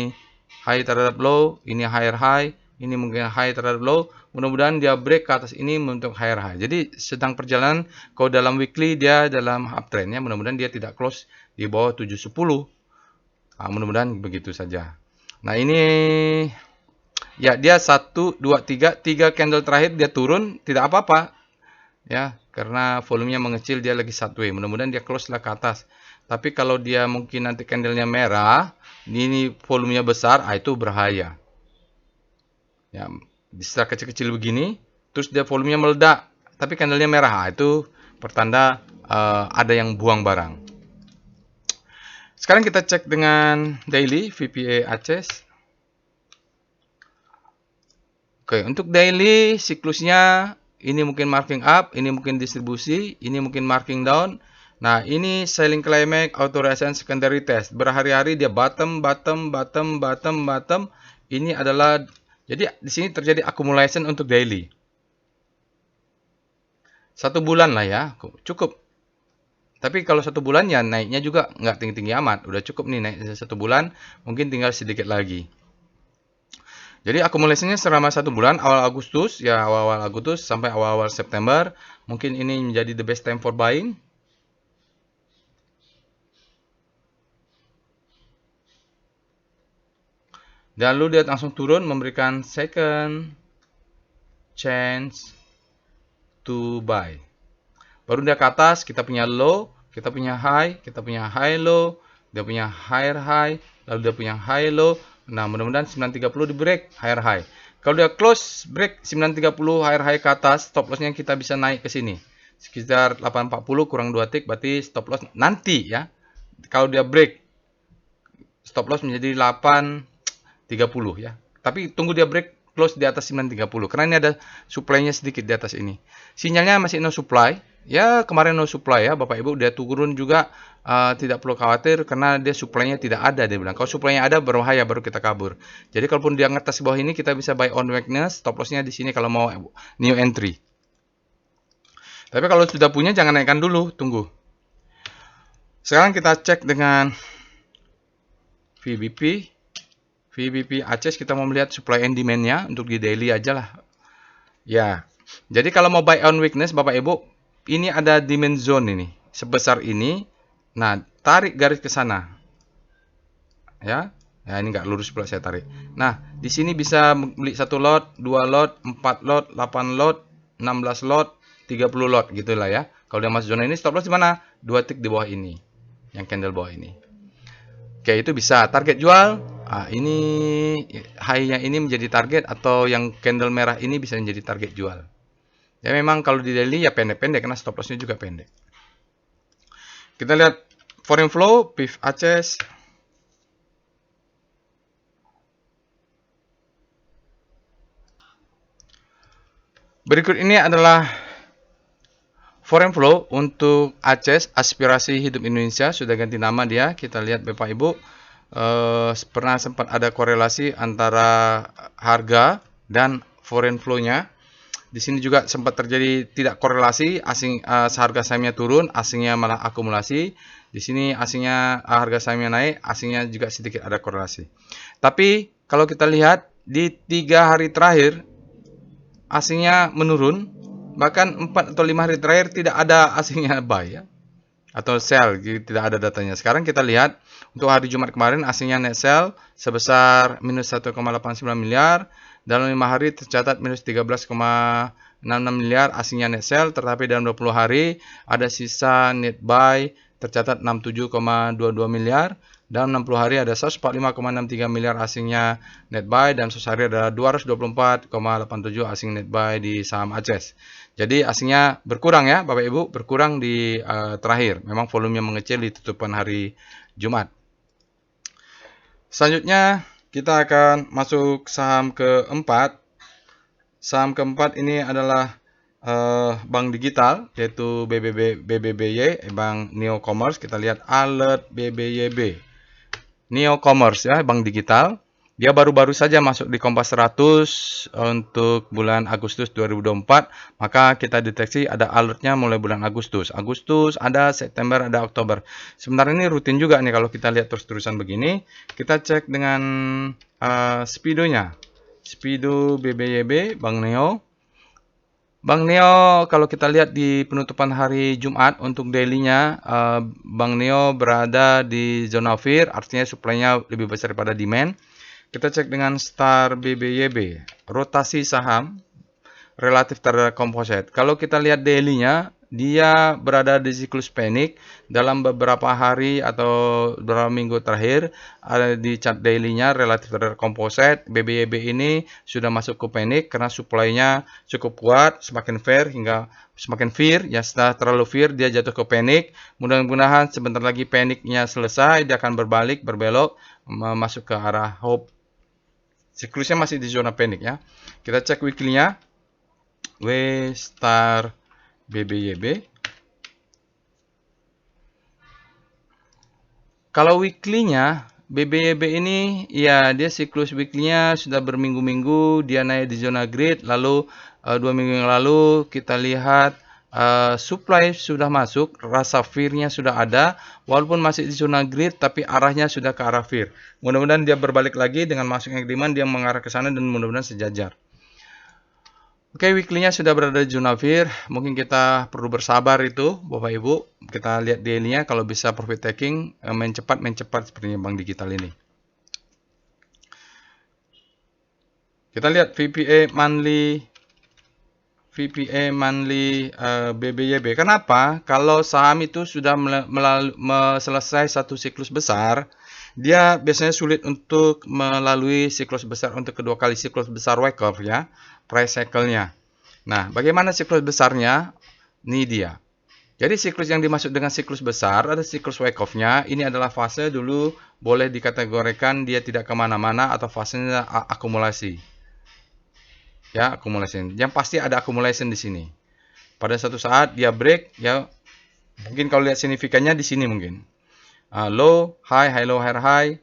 high terhadap low, ini higher high, ini mungkin high terhadap low. Mudah-mudahan dia break ke atas ini untuk higher high. Jadi sedang perjalanan, kalau dalam weekly dia dalam uptrend ya, mudah-mudahan dia tidak close di bawah 710. Nah, mudah-mudahan begitu saja. Nah ini ya dia 1, 2, 3 candle terakhir dia turun tidak apa-apa. ya, karena volumenya mengecil dia lagi sideways. Mudah-mudahan dia close lah ke atas. Tapi kalau dia mungkin nanti candlenya merah, ini volumenya besar, itu berbahaya. Ya, bisa kecil-kecil begini, terus dia volumenya meledak, tapi candlenya merah, itu pertanda ada yang buang barang. Sekarang kita cek dengan daily VPA Aces. Oke, untuk daily siklusnya ini mungkin marking up, ini mungkin distribusi, ini mungkin marking down. Nah, ini selling climax, auto resistance, secondary test. Berhari-hari dia bottom, bottom, bottom, bottom, bottom. Ini adalah, jadi di sini terjadi accumulation untuk daily. 1 bulan lah ya, cukup. Tapi kalau 1 bulan ya naiknya juga nggak tinggi-tinggi amat. Udah cukup nih naik 1 bulan, mungkin tinggal sedikit lagi. Jadi akumulasinya selama 1 bulan, awal Agustus, ya awal-awal Agustus sampai awal-awal September. Mungkin ini menjadi the best time for buying. Dan lalu dia langsung turun memberikan second chance to buy. Baru dia ke atas, kita punya low, kita punya high, kita punya high low, dia punya higher high, lalu dia punya high low. Nah, mudah-mudahan 930 di break higher high. Kalau dia close break 930 higher high ke atas, stop lossnya kita bisa naik ke sini. Sekitar 840 kurang 2 tick, berarti stop loss nanti ya. Kalau dia break, stop loss menjadi 830 ya. Tapi tunggu dia break close di atas 930 karena ini ada supply-nya sedikit di atas ini. Sinyalnya masih no supply. Ya, kemarin no supply ya, Bapak Ibu. Dia turun juga, tidak perlu khawatir karena dia supply-nya tidak ada, dia bilang. Kalau supply-nya ada berbahaya, baru kita kabur. Jadi kalaupun dia ngetes bawah ini, kita bisa buy on weakness, stop loss-nya di sini kalau mau new entry. Tapi kalau sudah punya jangan naikkan dulu, tunggu. Sekarang kita cek dengan VBP. VBP Aces, kita mau melihat supply and demand-nya untuk di daily aja lah. Ya. Jadi kalau mau buy on weakness, Bapak Ibu, ini ada demand zone ini, sebesar ini. Nah, tarik garis ke sana. Ya. Ya, ini nggak lurus pula saya tarik. Nah, di sini bisa beli 1 lot, 2 lot, 4 lot, 8 lot, 16 lot, 30 lot gitulah ya. Kalau dia masuk zona ini, stop loss di mana? 2 tick di bawah ini. Yang candle bawah ini. Oke, itu bisa. Target jual, ini high-nya ini menjadi target, atau yang candle merah ini bisa menjadi target jual. Ya memang kalau di daily ya pendek-pendek karena stop loss-nya juga pendek. Kita lihat foreign flow, PIF Aces. Berikut ini adalah foreign flow untuk Aces, Aspirasi Hidup Indonesia. Sudah ganti nama dia. Kita lihat Bapak Ibu, pernah sempat ada korelasi antara harga dan foreign flow-nya. Di sini juga sempat terjadi tidak korelasi, asing harga sahamnya turun, asingnya malah akumulasi. Di sini asingnya harga sahamnya naik, asingnya juga sedikit ada korelasi. Tapi kalau kita lihat di 3 hari terakhir asingnya menurun, bahkan 4 atau 5 hari terakhir tidak ada asingnya buy ya, atau sell, tidak ada datanya. Sekarang kita lihat untuk hari Jumat kemarin asingnya net sell sebesar minus 1,89 miliar. Dalam 5 hari tercatat minus 13,66 miliar asingnya net sell, tetapi dalam 20 hari ada sisa net buy tercatat 67,22 miliar. Dalam 60 hari ada 145,63 miliar asingnya net buy, dan 100 hari ada 224,87 asing net buy di saham Aces. Jadi asingnya berkurang ya Bapak Ibu, berkurang di terakhir. Memang volumenya mengecil di tutupan hari Jumat. Selanjutnya kita akan masuk saham keempat. Saham keempat ini adalah bank digital, yaitu BBBY, Bank Neo Commerce. Kita lihat alert BBYB. Neo Commerce ya, bank digital. Dia baru-baru saja masuk di Kompas 100 untuk bulan Agustus 2024. Maka kita deteksi ada alertnya mulai bulan Agustus. Agustus ada, September ada, Oktober. Sebenarnya ini rutin juga nih kalau kita lihat terus-terusan begini. Kita cek dengan Speedo-nya. Speedo BBYB, Bank Neo. Bank Neo kalau kita lihat di penutupan hari Jumat untuk daily-nya, Bank Neo berada di zona fear, artinya supply-nya lebih besar daripada demand. Kita cek dengan Star BBYB, rotasi saham. relatif terhadap composite. Kalau kita lihat daily-nya, dia berada di siklus panic dalam beberapa hari atau beberapa minggu terakhir. Ada di chart daily-nya relatif terhadap composite. BBYB ini sudah masuk ke panic karena supply-nya cukup kuat, semakin fair hingga semakin fear. Ya, setelah terlalu fear dia jatuh ke panic. Mudah-mudahan sebentar lagi paniknya selesai, dia akan berbelok masuk ke arah hope. Siklusnya masih di zona panic ya. Kita cek weekly-nya. W star BBYB. Kalau weekly-nya BBYB ini ya dia siklus weekly-nya sudah berminggu-minggu, dia naik di zona grid, lalu 2 minggu yang lalu kita lihat supply sudah masuk, rasa fear-nya sudah ada, walaupun masih di zona grid tapi arahnya sudah ke arah fear. Mudah-mudahan dia berbalik lagi dengan masuknya demand, dia mengarah ke sana dan mudah-mudahan sejajar. Oke, weekly-nya sudah berada di zona fear. Mungkin kita perlu bersabar itu, Bapak Ibu. Kita lihat daily-nya kalau bisa profit taking, main cepat sepertinya Bank Digital ini. Kita lihat VPA monthly BBYB. Kenapa? Kalau saham itu sudah selesai satu siklus besar, dia biasanya sulit untuk melalui siklus besar untuk kedua kali siklus besar wake up ya, price cycle-nya. Nah, bagaimana siklus besarnya? Ini dia. Jadi siklus yang dimaksud dengan siklus besar ada siklus wake off-nya. Ini adalah fase dulu boleh dikategorikan dia tidak kemana-mana atau fasenya akumulasi. Ya, akumulasi. Yang pasti ada accumulation di sini. Pada satu saat dia break, ya mungkin kalau lihat signifikannya di sini mungkin. Low, high, high, low, higher, high,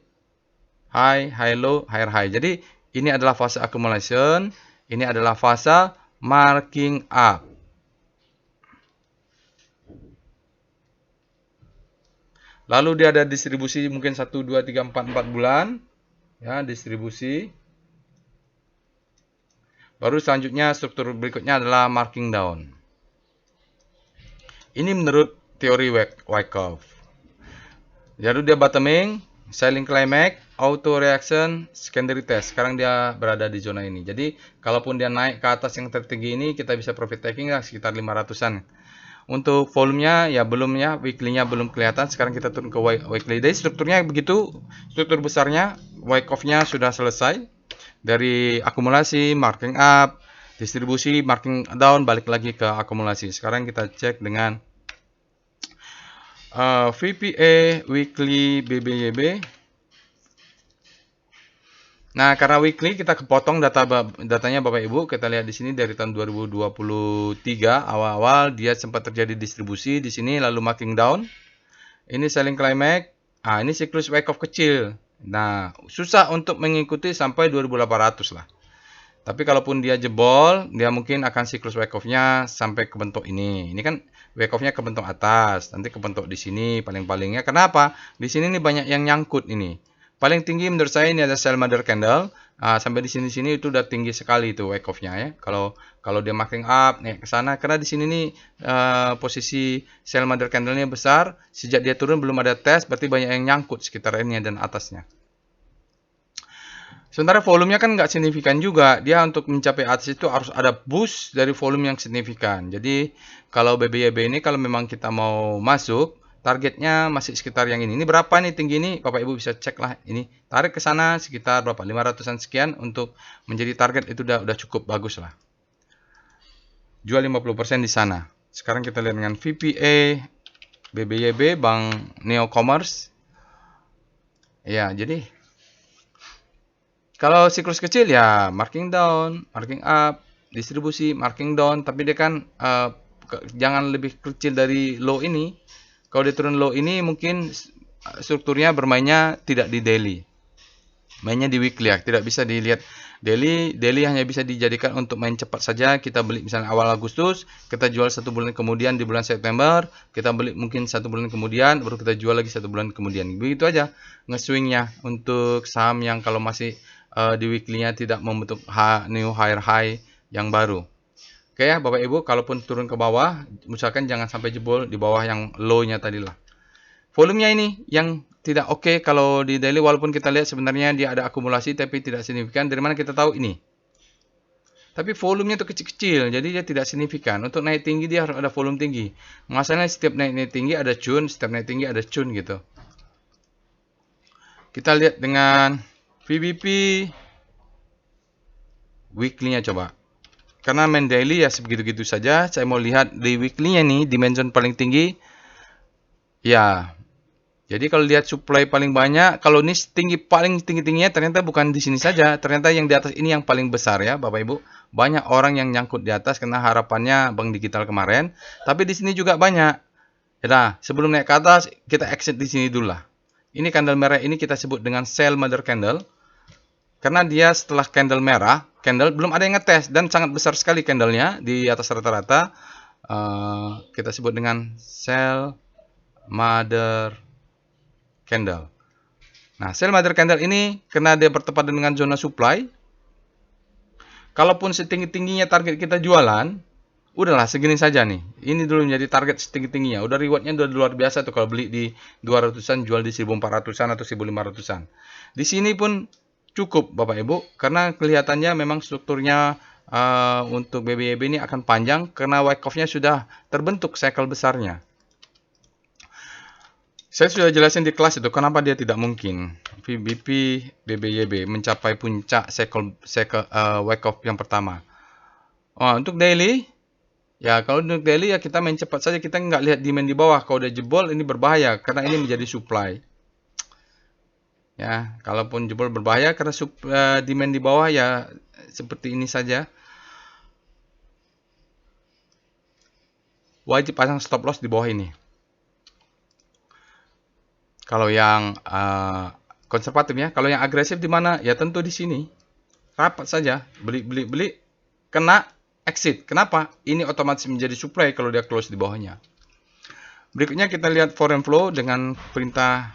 high, high, low, higher, high. Jadi ini adalah fase accumulation, ini adalah fase marking up. Lalu dia ada distribusi mungkin 1, 2, 3, 4 bulan. Ya, distribusi. Baru selanjutnya struktur berikutnya adalah marking down. Ini menurut teori Wyckoff. Lalu dia bottoming, selling climax, auto reaction, secondary test. Sekarang dia berada di zona ini. Jadi, kalaupun dia naik ke atas yang tertinggi ini, kita bisa profit taking lah sekitar 500-an. Untuk volumenya ya belum ya, weekly-nya belum kelihatan. Sekarang kita turun ke weekly. Jadi strukturnya begitu, struktur besarnya, Wyckoff-nya sudah selesai. Dari akumulasi, marking up, distribusi, marking down, balik lagi ke akumulasi. Sekarang kita cek dengan VPA weekly BBYB. Nah, karena weekly kita kepotong datanya Bapak Ibu. Kita lihat di sini dari tahun 2023 awal-awal dia sempat terjadi distribusi di sini lalu marking down. Ini selling climax. Ini siklus wake off kecil. Nah, susah untuk mengikuti sampai 2800 lah. Tapi kalaupun dia jebol, dia mungkin akan siklus wake off-nya sampai ke bentuk ini. Ini kan wake off-nya ke bentuk atas, nanti ke bentuk di sini paling-palingnya. Kenapa? Di sini nih banyak yang nyangkut ini. Paling tinggi menurut saya ini ada sell mother candle. Sampai di sini itu udah tinggi sekali itu wake off-nya ya. Kalau dia marking up naik ke sana, karena di sini nih posisi sell mother candle-nya besar, sejak dia turun belum ada tes, berarti banyak yang nyangkut sekitar ini dan atasnya. Sementara volumenya kan nggak signifikan juga. Dia untuk mencapai atas itu harus ada boost dari volume yang signifikan. Jadi kalau BBYB ini kalau memang kita mau masuk, targetnya masih sekitar yang ini. Ini berapa nih tinggi ini? Bapak Ibu bisa cek lah ini. Tarik ke sana sekitar berapa? 500-an sekian untuk menjadi target itu udah cukup bagus lah. Jual 50% di sana. Sekarang kita lihat dengan VPA BBYB Bank Neo Commerce. Ya, jadi kalau siklus kecil ya marking down, marking up, distribusi, marking down, tapi dia kan jangan lebih kecil dari low ini. Kalau dia turun low ini mungkin strukturnya bermainnya tidak di daily. Mainnya di weekly ya, tidak bisa dilihat daily. Daily hanya bisa dijadikan untuk main cepat saja. Kita beli misalnya awal Agustus, kita jual 1 bulan kemudian di bulan September, kita beli mungkin 1 bulan kemudian, baru kita jual lagi 1 bulan kemudian. Begitu aja nge-swingnya untuk saham yang kalau masih di weekly-nya tidak membentuk new higher high yang baru. Oke ya Bapak Ibu, kalaupun turun ke bawah, misalkan jangan sampai jebol di bawah yang low-nya tadi lah. Volumenya ini yang tidak oke kalau di daily, walaupun kita lihat sebenarnya dia ada akumulasi tapi tidak signifikan. Dari mana kita tahu ini? Tapi volumenya itu kecil-kecil, jadi dia tidak signifikan. Untuk naik tinggi dia harus ada volume tinggi. Masalahnya setiap naik tinggi ada cun, setiap naik tinggi ada cun gitu. Kita lihat dengan VBP weekly-nya coba. Karena main daily ya sebegitu-gitu saja. Saya mau lihat di weekly-nya nih, dimension paling tinggi. Ya, jadi kalau lihat supply paling banyak, kalau ini paling tinggi-tingginya ternyata bukan di sini saja, ternyata yang di atas ini yang paling besar ya, Bapak Ibu. Banyak orang yang nyangkut di atas karena harapannya Bank Digital kemarin, tapi di sini juga banyak. Nah, sebelum naik ke atas, kita exit di sini dulu lah. Ini candle merah ini kita sebut dengan sell mother candle. Karena dia setelah candle merah, candle belum ada yang ngetes dan sangat besar sekali candlenya di atas rata-rata. Kita sebut dengan sell mother candle. Nah, sell mother candle ini karena dia bertepatan dengan zona supply. Kalaupun setinggi-tingginya target kita jualan, udahlah segini saja nih. Ini dulu menjadi target setinggi-tingginya. Udah rewardnya udah luar biasa tuh kalau beli di 200-an, jual di 1400-an atau 1500-an. Di sini pun cukup Bapak Ibu, karena kelihatannya memang strukturnya untuk BBYB ini akan panjang karena wyckoff off-nya sudah terbentuk cycle besarnya. Saya sudah jelasin di kelas itu kenapa dia tidak mungkin VBP BBYB mencapai puncak wyckoff off yang pertama. Untuk daily, ya kalau untuk daily ya kita main cepat saja, kita nggak lihat demand di bawah. Kalau udah jebol ini berbahaya karena ini menjadi supply. Ya, kalaupun jebol berbahaya karena demand di bawah ya seperti ini saja. Wajib pasang stop loss di bawah ini. Kalau yang konservatif ya, kalau yang agresif di mana? Ya tentu di sini. Rapat saja, beli, kena exit. Kenapa? Ini otomatis menjadi supply kalau dia close di bawahnya. Berikutnya kita lihat foreign flow dengan perintah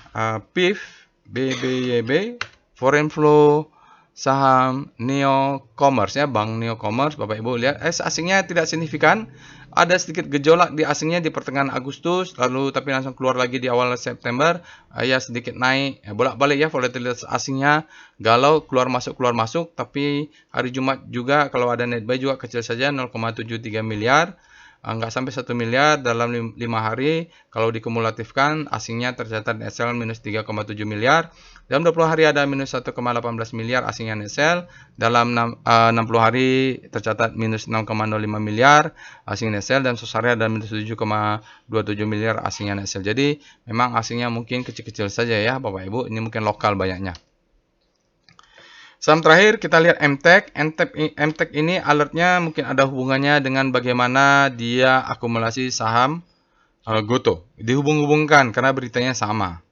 PIF BBYB, foreign flow saham Neo Commerce ya, Bank Neo Commerce. Bapak Ibu lihat, asingnya tidak signifikan. Ada sedikit gejolak di asingnya di pertengahan Agustus, lalu tapi langsung keluar lagi di awal September. Ya sedikit naik, bolak-balik ya volatilitas asingnya, galau keluar masuk, tapi hari Jumat juga kalau ada net buy juga kecil saja 0,73 miliar. Nggak sampai 1 miliar dalam 5 hari. Kalau dikumulatifkan, asingnya tercatat net sell minus 3,7 miliar. Dalam 20 hari ada minus 1,18 miliar asingnya net sell. Dalam 60 hari tercatat minus 6,05 miliar asing net sell. Dan sehari ada minus 7,27 miliar asingnya net sell. Jadi memang asingnya mungkin kecil-kecil saja ya Bapak Ibu. Ini mungkin lokal banyaknya. Saham terakhir kita lihat MTEK. MTEK ini alertnya mungkin ada hubungannya dengan bagaimana dia akumulasi saham Goto. Dihubung-hubungkan karena beritanya sama.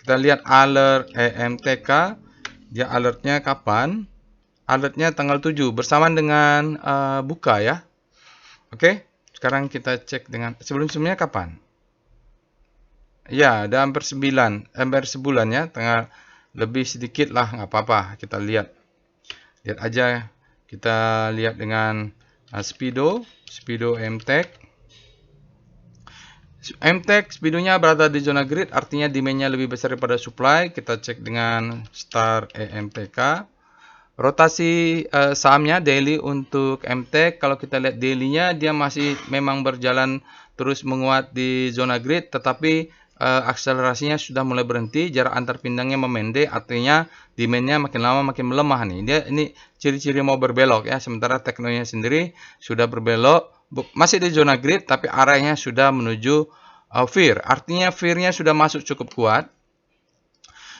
Kita lihat alert MTK. Dia alertnya kapan? Alertnya tanggal 7 bersamaan dengan buka ya. Oke, sekarang kita cek dengan sebelum-sebelumnya kapan? Ya, ada hampir sebulan ya, tanggal lebih sedikit lah, nggak apa-apa. Kita lihat aja. Kita lihat dengan Speedo MTEK. MTEK speedonya berada di zona grid, artinya demand-nya lebih besar daripada supply. Kita cek dengan Star EMTK. Rotasi sahamnya daily untuk MTEK, kalau kita lihat daily-nya dia masih memang berjalan terus menguat di zona grid, tetapi akselerasinya sudah mulai berhenti, jarak antar pindangnya memendek, artinya demand-nya makin lama makin melemah nih. Dia ini ciri-ciri mau berbelok ya, sementara teknologinya sendiri sudah berbelok, masih di zona grid tapi arahnya sudah menuju fear. Artinya fear-nya sudah masuk cukup kuat.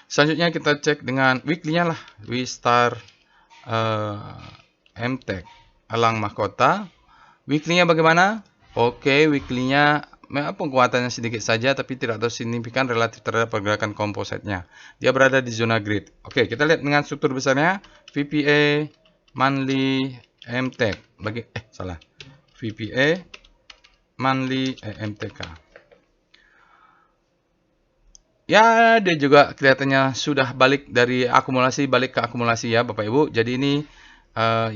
Selanjutnya kita cek dengan weekly-nya lah, Wistar MTEK Elang Mahkota. Weekly-nya bagaimana? Oke, weekly-nya penguatannya sedikit saja tapi tidak terlalu signifikan relatif terhadap pergerakan kompositnya. Dia berada di zona grid. Oke, kita lihat dengan struktur besarnya VPA, monthly, MTEK. VPA, monthly, MTK. Ya, dia juga kelihatannya sudah balik ke akumulasi ya Bapak Ibu. Jadi ini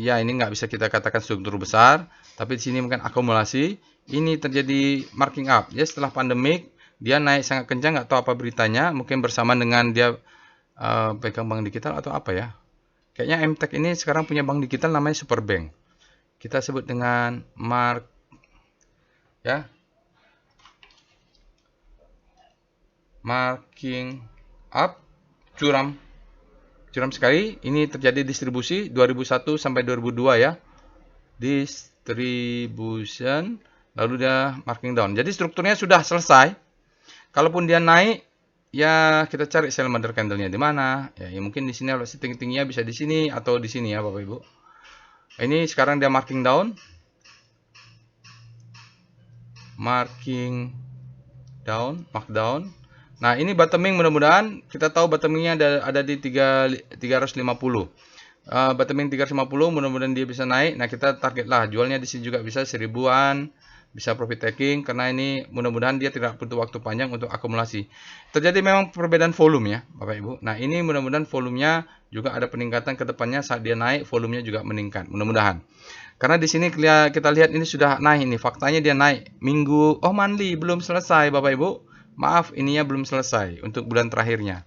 ya ini nggak bisa kita katakan struktur besar, tapi di sini mungkin akumulasi. Ini terjadi marking up ya setelah pandemik, dia naik sangat kencang, nggak tahu apa beritanya, mungkin bersamaan dengan dia pegang bank digital atau apa ya. Kayaknya MTEK ini sekarang punya bank digital namanya Superbank. kita sebut dengan mark ya, marking up, curam sekali. Ini terjadi distribusi 2001 sampai 2002 ya, distribution, lalu dia marking down. Jadi strukturnya sudah selesai. Kalaupun dia naik, ya kita cari sell mother candle-nya di mana. Ya, mungkin di sini, kalau tinggi-tingginya bisa di sini atau di sini ya Bapak Ibu. Ini sekarang dia marking down. Marking down, mark down. Nah, ini bottoming, mudah-mudahan kita tahu bottomingnya ada di 350. Bottoming 350, mudah-mudahan dia bisa naik. Nah, kita target lah jualnya di sini juga bisa 1000-an, bisa profit taking, karena ini mudah-mudahan dia tidak butuh waktu panjang untuk akumulasi. Terjadi memang perbedaan volume ya Bapak Ibu. Nah, ini mudah-mudahan volumenya juga ada peningkatan ke depannya. Saat dia naik, volumenya juga meningkat, mudah-mudahan. Karena di sini kita lihat ini sudah naik, ini faktanya dia naik minggu, monthly belum selesai Bapak Ibu. Maaf, ininya belum selesai untuk bulan terakhirnya.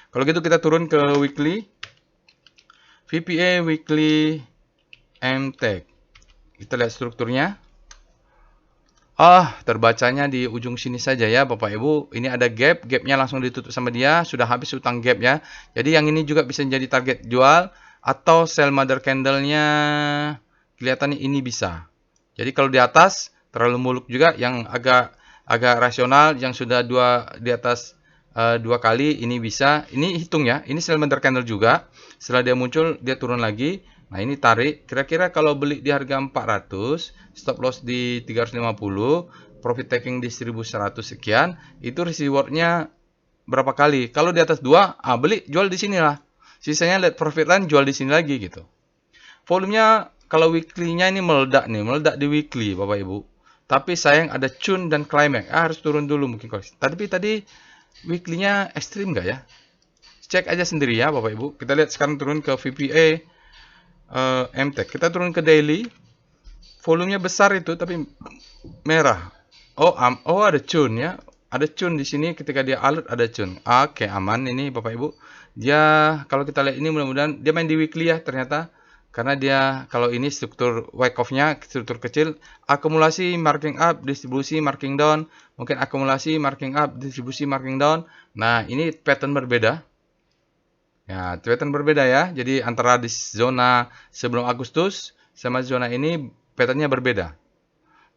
Kalau gitu kita turun ke weekly, VPA weekly MTech. Kita lihat strukturnya. Terbacanya di ujung sini saja ya Bapak Ibu. Ini ada gap, gapnya langsung ditutup sama dia, sudah habis utang gap ya. Jadi yang ini juga bisa jadi target jual atau sell mother candle-nya. Kelihatannya ini bisa. Jadi kalau di atas terlalu muluk juga, yang agak rasional, yang sudah di atas 2 kali, ini bisa. Ini hitung ya, ini sell mother candle juga. Setelah dia muncul, dia turun lagi. Nah, ini tarik. Kira-kira kalau beli di harga 400, stop loss di 350, profit taking di 1100 sekian, itu reward-nya berapa kali? Kalau di atas 2, beli, jual di sinilah. Sisanya lihat profit line, jual di sini lagi gitu. Volumenya kalau weekly-nya ini meledak nih, meledak di weekly Bapak Ibu. Tapi sayang ada Chun dan Climax. Harus turun dulu mungkin. Tapi tadi weekly-nya ekstrim nggak ya? Cek aja sendiri ya Bapak Ibu. Kita lihat sekarang turun ke VPA MTech. Kita turun ke daily. Volumenya besar itu tapi merah. Ada Chun ya. Ada Chun di sini, ketika dia alert ada Chun. Oke, aman ini Bapak Ibu. Dia kalau kita lihat ini, mudah-mudahan dia main di weekly ya ternyata. Karena dia kalau ini struktur wake off-nya struktur kecil, akumulasi marking up, distribusi marking down, mungkin akumulasi marking up, distribusi marking down. Nah, ini pattern berbeda. Ya, pattern berbeda ya. Jadi antara di zona sebelum Agustus sama zona ini patternnya berbeda.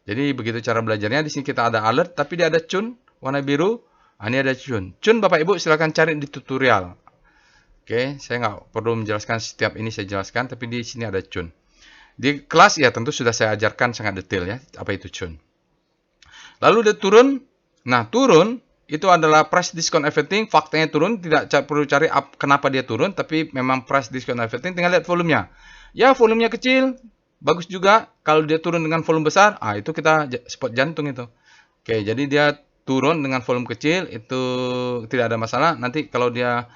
Jadi begitu cara belajarnya. Di sini kita ada alert, tapi dia ada Chun warna biru. Ini ada Chun. Chun Bapak Ibu silakan cari di tutorial. Oke, saya nggak perlu menjelaskan setiap ini, saya jelaskan, tapi di sini ada Chun. Di kelas ya tentu sudah saya ajarkan sangat detail ya, apa itu Chun. Lalu dia turun. Nah, turun itu adalah price discount everything. Faktanya turun, tidak perlu cari kenapa dia turun, tapi memang price discount everything. Tinggal lihat volumenya. Ya, volumenya kecil, bagus juga. Kalau dia turun dengan volume besar, itu kita spot jantung itu. Oke, jadi dia turun dengan volume kecil, itu tidak ada masalah. Nanti kalau dia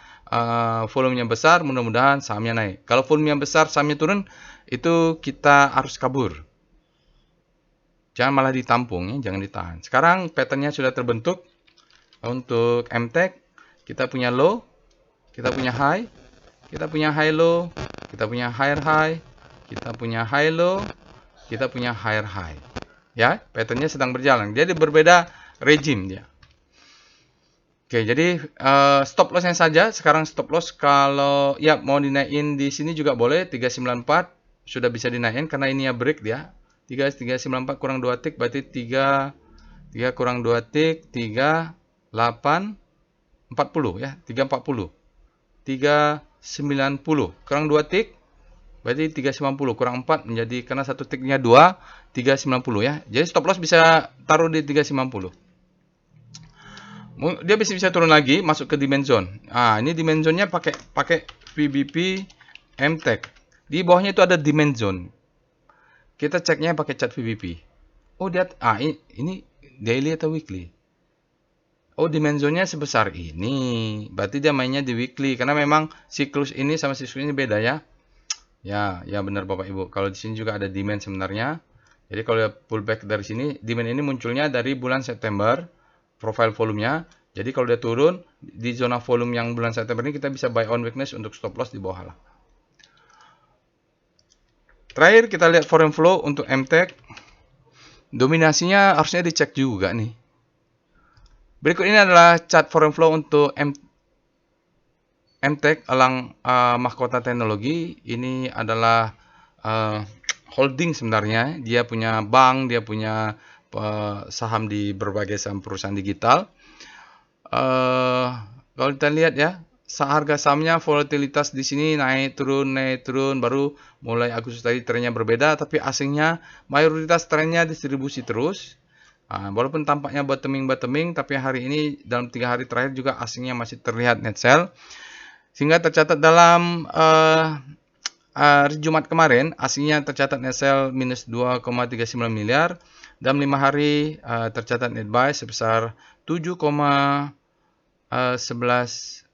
volumenya besar, mudah-mudahan sahamnya naik. Kalau volumenya besar, sahamnya turun, itu kita harus kabur. Jangan malah ditampung ya, jangan ditahan. Sekarang patternnya sudah terbentuk. Untuk MTech, kita punya low, kita punya high, kita punya high low, kita punya higher high, kita punya high low, kita punya higher high. Ya, patternnya sedang berjalan. Jadi berbeda regime dia. Oke, jadi stop lossnya saja. Sekarang stop loss kalau ya mau dinaikin di sini juga boleh. 394 sudah bisa dinaikin karena ini ya break dia. 394 kurang 2 tick berarti 3 kurang 2 tick 3 8 40 ya. 340. 390 kurang 2 tick berarti 390 kurang 4 menjadi, karena satu ticknya 2, 390 ya. Jadi stop loss bisa taruh di 390. Dia bisa turun lagi masuk ke demand zone. Ini demand zone-nya pakai VBP MTech. Di bawahnya itu ada demand zone. Kita ceknya pakai chart VBP. Dia ini daily atau weekly? Demand zone-nya sebesar ini. Berarti dia mainnya di weekly karena memang siklus ini sama siklus ini beda ya. Ya benar Bapak Ibu. Kalau di sini juga ada demand sebenarnya. Jadi kalau pullback dari sini, demand ini munculnya dari bulan September. Profile volumenya. Jadi kalau dia turun di zona volume yang bulan September ini, kita bisa buy on weakness untuk stop loss di bawah lah. Terakhir kita lihat foreign flow untuk MTEK. Dominasinya harusnya dicek juga nih. Berikut ini adalah chart foreign flow untuk MTEK Elang Mahkota Teknologi. Ini adalah holding sebenarnya. Dia punya bank, dia punya saham di berbagai saham perusahaan digital. Kalau kita lihat ya, harga sahamnya volatilitas di sini naik turun, baru mulai Agustus tadi trennya berbeda, tapi asingnya mayoritas trennya distribusi terus. Walaupun tampaknya bottoming, tapi hari ini dalam 3 hari terakhir juga asingnya masih terlihat net sell. Sehingga tercatat dalam hari Jumat kemarin, asingnya tercatat net sell minus 2,39 miliar. Dalam 5 hari tercatat net buy sebesar 7,11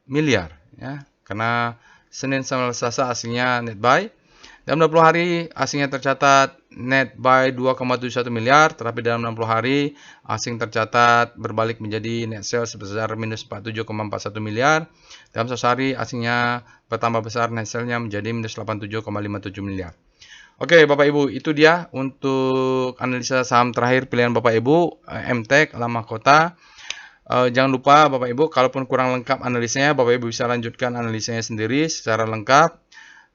miliar. Ya, karena Senin sampai Selasa asingnya net buy. Dalam 20 hari asingnya tercatat net buy 2,71 miliar, tetapi dalam 60 hari asing tercatat berbalik menjadi net sell sebesar minus 47,41 miliar. Dalam 1 hari asingnya bertambah besar, net sell-nya menjadi minus 87,57 miliar. Oke, Bapak Ibu, itu dia untuk analisa saham terakhir pilihan Bapak Ibu, MTEK Elang Mahkota. Jangan lupa Bapak Ibu, kalaupun kurang lengkap analisanya, Bapak Ibu bisa lanjutkan analisanya sendiri secara lengkap.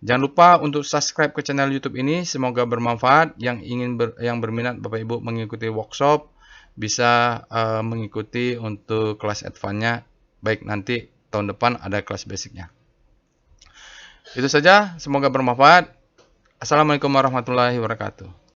Jangan lupa untuk subscribe ke channel YouTube ini, semoga bermanfaat. Yang berminat Bapak Ibu mengikuti workshop bisa mengikuti untuk kelas advance-nya, baik nanti tahun depan ada kelas basicnya. Itu saja, semoga bermanfaat. Assalamualaikum warahmatullahi wabarakatuh.